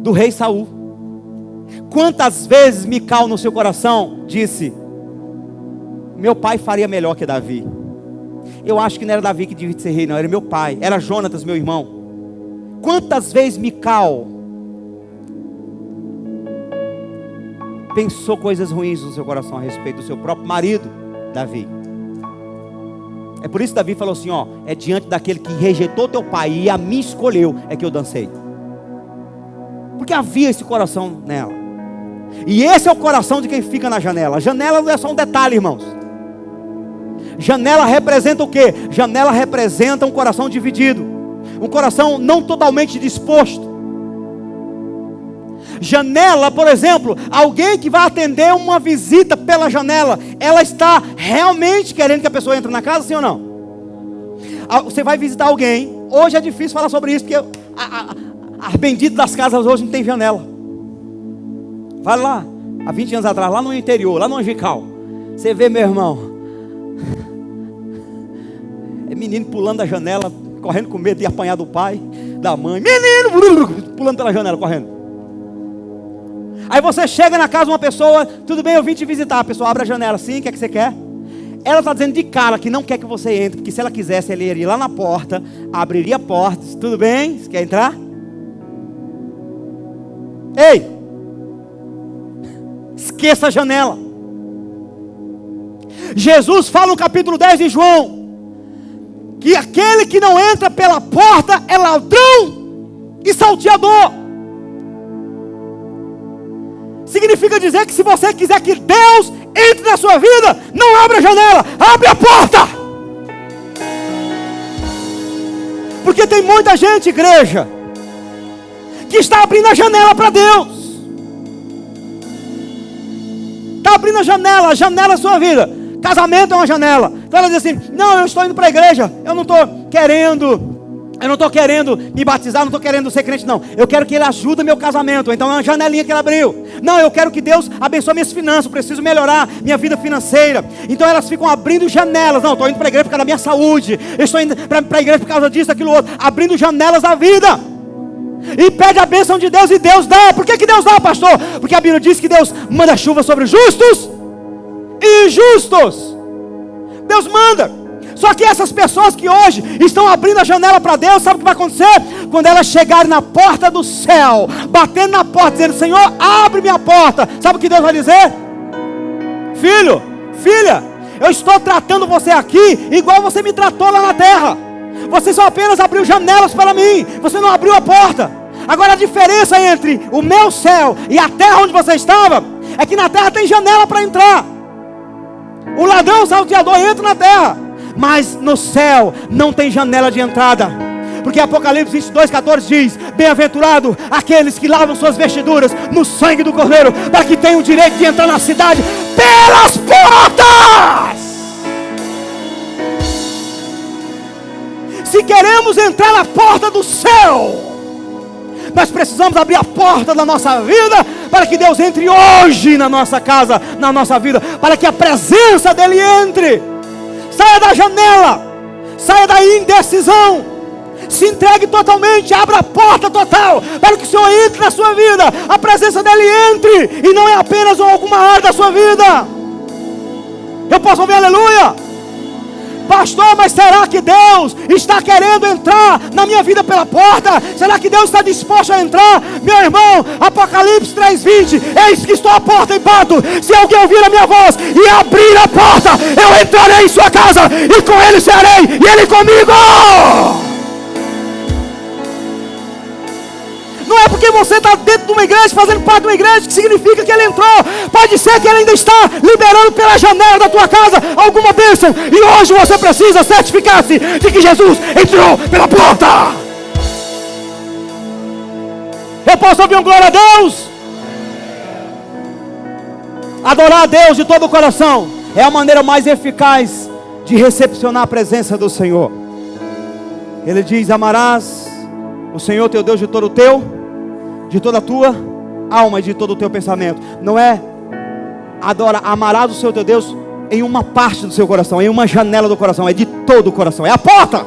do rei Saul. Quantas vezes Mical no seu coração disse: meu pai faria melhor que Davi. Eu acho que não era Davi que devia ser rei, não, era meu pai, era Jonatas, meu irmão. Quantas vezes Mical pensou coisas ruins no seu coração a respeito do seu próprio marido, Davi. É por isso que Davi falou assim, ó: é diante daquele que rejeitou teu pai e a mim escolheu, é que eu dancei. Porque havia esse coração nela. E esse é o coração de quem fica na janela. A janela não é só um detalhe, irmãos. Janela representa o quê? Janela representa um coração dividido, um coração não totalmente disposto. Janela, por exemplo, alguém que vai atender uma visita pela janela, ela está realmente querendo que a pessoa entre na casa, sim ou não? Você vai visitar alguém. Hoje é difícil falar sobre isso, porque As benditas das casas hoje não tem janela. Vai lá, há 20 anos atrás, lá no interior, lá no Angical. Você vê, meu irmão, é menino pulando da janela, correndo com medo de apanhar do pai, da mãe. Menino pulando pela janela, correndo. Aí você chega na casa de uma pessoa, tudo bem, eu vim te visitar. A pessoa abre a janela, sim, o que é que você quer? Ela está dizendo de cara que não quer que você entre, porque se ela quisesse, ela iria lá na porta, abriria a porta, tudo bem, você quer entrar? Ei, esqueça a janela. Jesus fala no capítulo 10 de João, que aquele que não entra pela porta é ladrão e salteador. Significa dizer que se você quiser que Deus entre na sua vida, não abra a janela, abre a porta. Porque tem muita gente, igreja, que está abrindo a janela para Deus. Está abrindo a janela da sua vida. Casamento é uma janela. Então ela diz assim: não, eu estou indo para a igreja, eu não estou querendo me batizar, não estou querendo ser crente, não. Eu quero que Ele ajude meu casamento. Então é uma janelinha que Ele abriu. Não, eu quero que Deus abençoe minhas finanças, eu preciso melhorar minha vida financeira. Então elas ficam abrindo janelas. Não, estou indo para a igreja por causa da minha saúde, eu estou indo para a igreja por causa disso, daquilo outro. Abrindo janelas da vida. E pede a bênção de Deus, e Deus dá. Por que Deus dá, pastor? Porque a Bíblia diz que Deus manda chuva sobre justos e injustos. Deus manda. Só que essas pessoas que hoje estão abrindo a janela para Deus, sabe o que vai acontecer? Quando elas chegarem na porta do céu, batendo na porta, dizendo: Senhor, abre minha porta, sabe o que Deus vai dizer? Filho, filha, eu estou tratando você aqui igual você me tratou lá na terra. Você só apenas abriu janelas para mim, você não abriu a porta. Agora a diferença entre o meu céu e a terra onde você estava é que na terra tem janela para entrar. O ladrão, o salteador entra na terra, mas no céu não tem janela de entrada. Porque Apocalipse 22:14 diz: bem-aventurado aqueles que lavam suas vestiduras no sangue do Cordeiro, para que tenham o direito de entrar na cidade pelas portas. Se queremos entrar na porta do céu, nós precisamos abrir a porta da nossa vida, para que Deus entre hoje na nossa casa, na nossa vida, para que a presença dEle entre. Saia da janela, saia da indecisão, se entregue totalmente, abra a porta total, para que o Senhor entre na sua vida, a presença dEle entre, e não é apenas alguma área da sua vida. Eu posso ouvir aleluia? Pastor, mas será que Deus está querendo entrar na minha vida pela porta? Será que Deus está disposto a entrar? Meu irmão, Apocalipse 3:20: eis que estou à porta e bato. Se alguém ouvir a minha voz e abrir a porta, eu entrarei em sua casa, e com ele serei, e ele comigo. Não é porque você está dentro de uma igreja, fazendo parte de uma igreja, que significa que Ele entrou. Pode ser que Ele ainda está liberando pela janela da tua casa alguma bênção, e hoje você precisa certificar-se de que Jesus entrou pela porta. Eu posso ouvir um glória a Deus? Adorar a Deus de todo o coração é a maneira mais eficaz de recepcionar a presença do Senhor. Ele diz: amarás o Senhor teu Deus de todo o teu, de toda a tua alma e de todo o teu pensamento. Não é amarás o Senhor teu Deus em uma parte do seu coração, em uma janela do coração. É de todo o coração, é a porta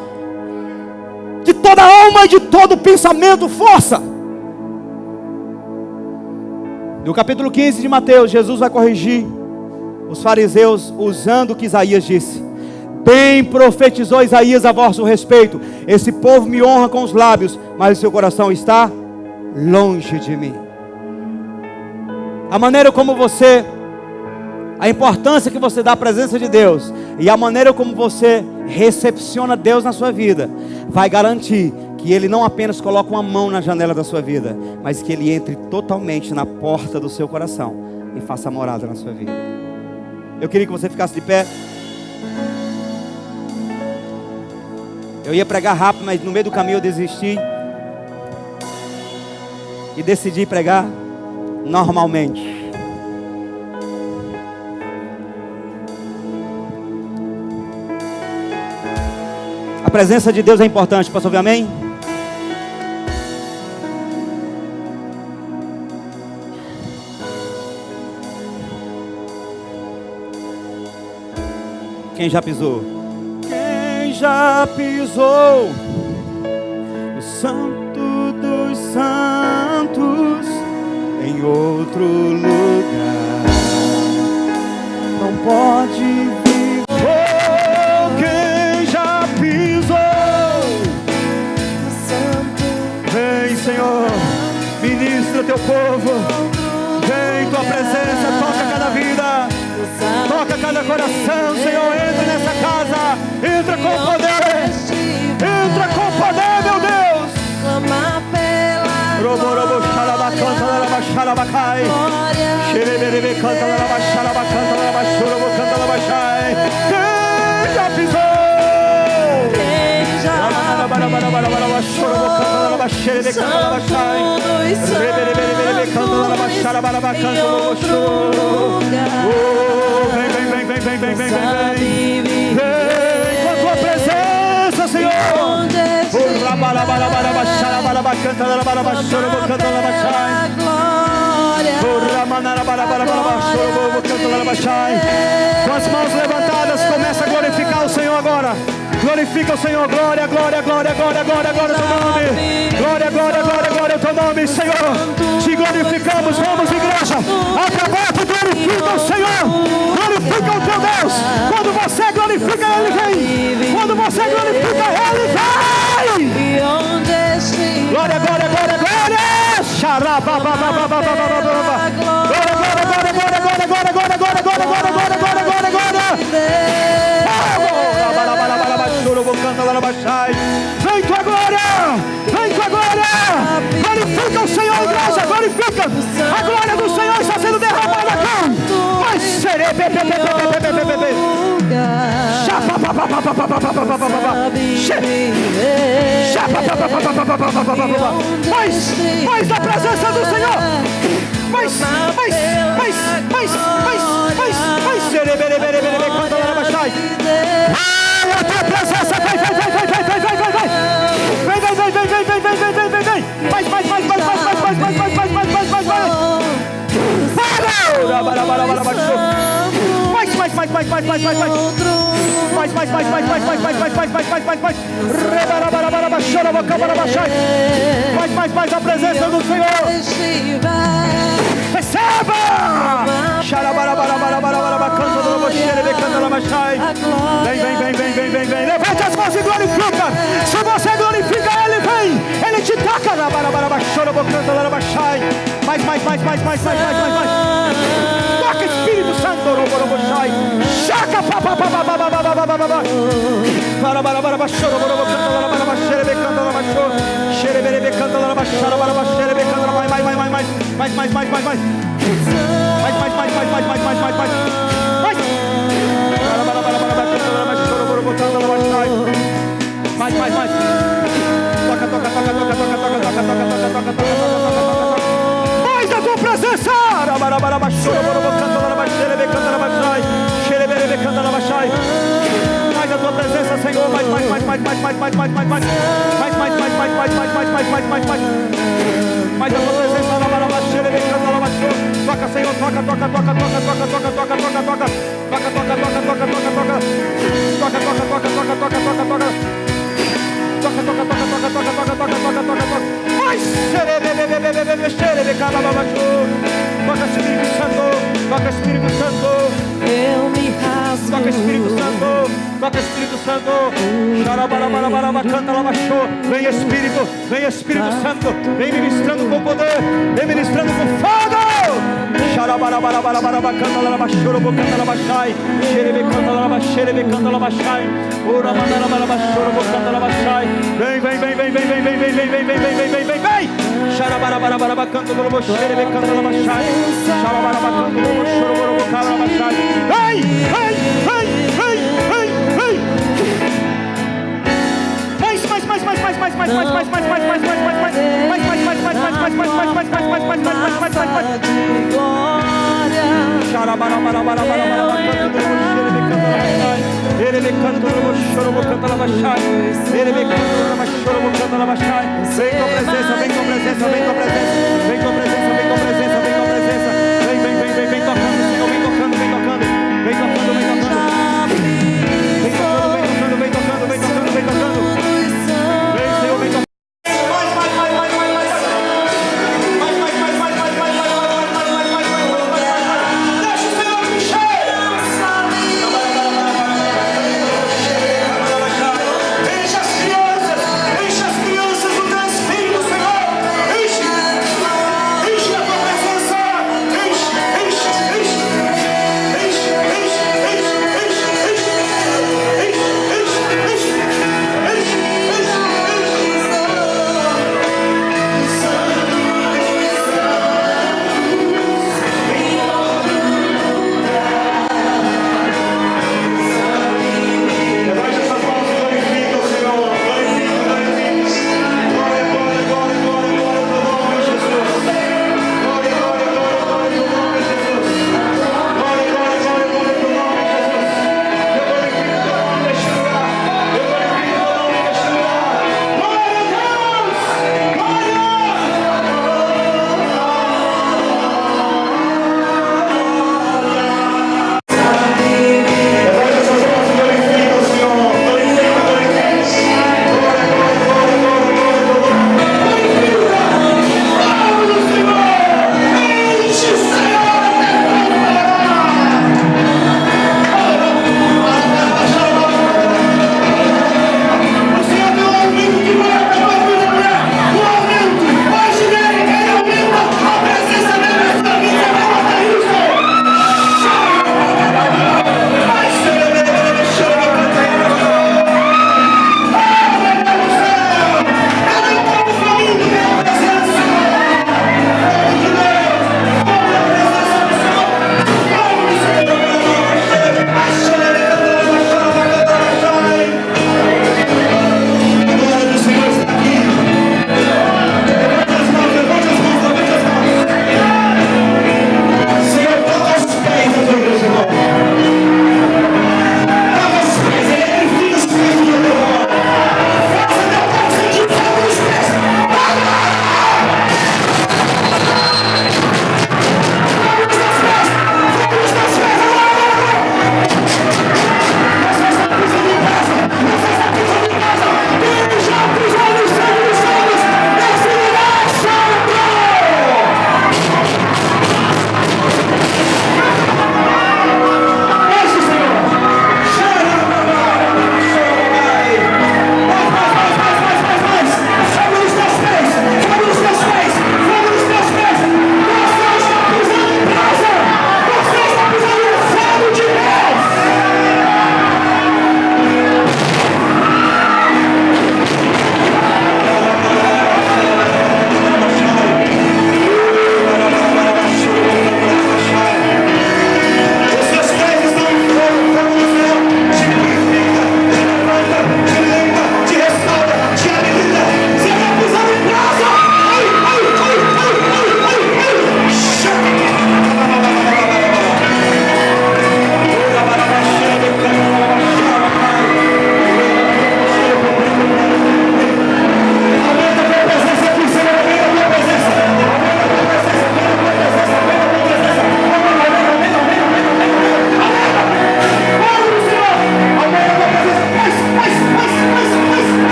de toda a alma e de todo o pensamento, força. No capítulo 15 de Mateus, Jesus vai corrigir os fariseus usando o que Isaías disse. Bem profetizou Isaías a vosso respeito: esse povo me honra com os lábios, mas o seu coração está longe de mim. A maneira como você, a importância que você dá à presença de Deus, e a maneira como você recepciona Deus na sua vida, vai garantir que Ele não apenas coloque uma mão na janela da sua vida, mas que Ele entre totalmente na porta do seu coração e faça morada na sua vida. Eu queria que você ficasse de pé. Eu ia pregar rápido, mas no meio do caminho eu desisti e decidi pregar normalmente. A presença de Deus é importante. Posso ouvir amém? Quem já pisou? Quem já pisou o Santo dos Santos em outro lugar não pode vir. Oh, quem já pisou o Santo. Vem, Senhor, ministra teu povo. Vem, tua presença toca cada vida, toca cada coração, Senhor. Entra nessa casa, entra com poder, entra com poder, meu Deus. Clama pela Robo xalabacanta, xalabacai, xereberebe canta, xalabacanta, xorobocanta, xai. Quem já pisou? Vem com a tua presença, Senhor. Com as mãos levantadas, começa a glorificar o Senhor agora. Glorifica o Senhor, glória, glória, glória, glória, glória, glória ao teu nome. Glória, glória, glória, glória ao teu nome, Senhor. Te glorificamos, vamos, igreja. Acabato, glorifica o Senhor. Glorifica o teu Deus. Quando você glorifica, Ele vem. Quando você glorifica, Ele vem. Glória, glória, glória, glória. Xarabababababababababa. Glória, glória, glória, glória, glória, glória, glória, glória, glória, glória, glória, glória, glória, glória. Vem tua glória, vem tua glória. Glorifica o Senhor, igreja, glorifica. A glória do Senhor está sendo derramada aqui. Vai ser mais da presença do Senhor. Mais a tua presença, vem. Mais a presença do Senhor. Receba! Vem. Levante as mãos e glorifica. Se você glorifica, Ele vem. Ele te toca. Mais. Toca, Espírito Santo. Chaca. Mais. Toca. Mais da tua presença. Mais da tua presença, Senhor. Mais. Mais da tua presença. Toca, Senhor, toca. Vai toca Espírito Santo. Eu me rasgo. Toca Espírito Santo. Vem Espírito Santo. Vem ministrando com poder. Vem ministrando com fogo.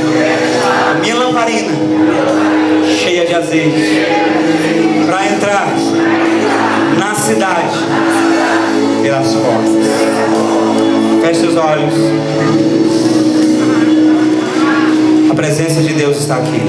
a minha lamparina cheia de azeite para entrar na cidade pelas portas. Feche os olhos. A presença de Deus está aqui.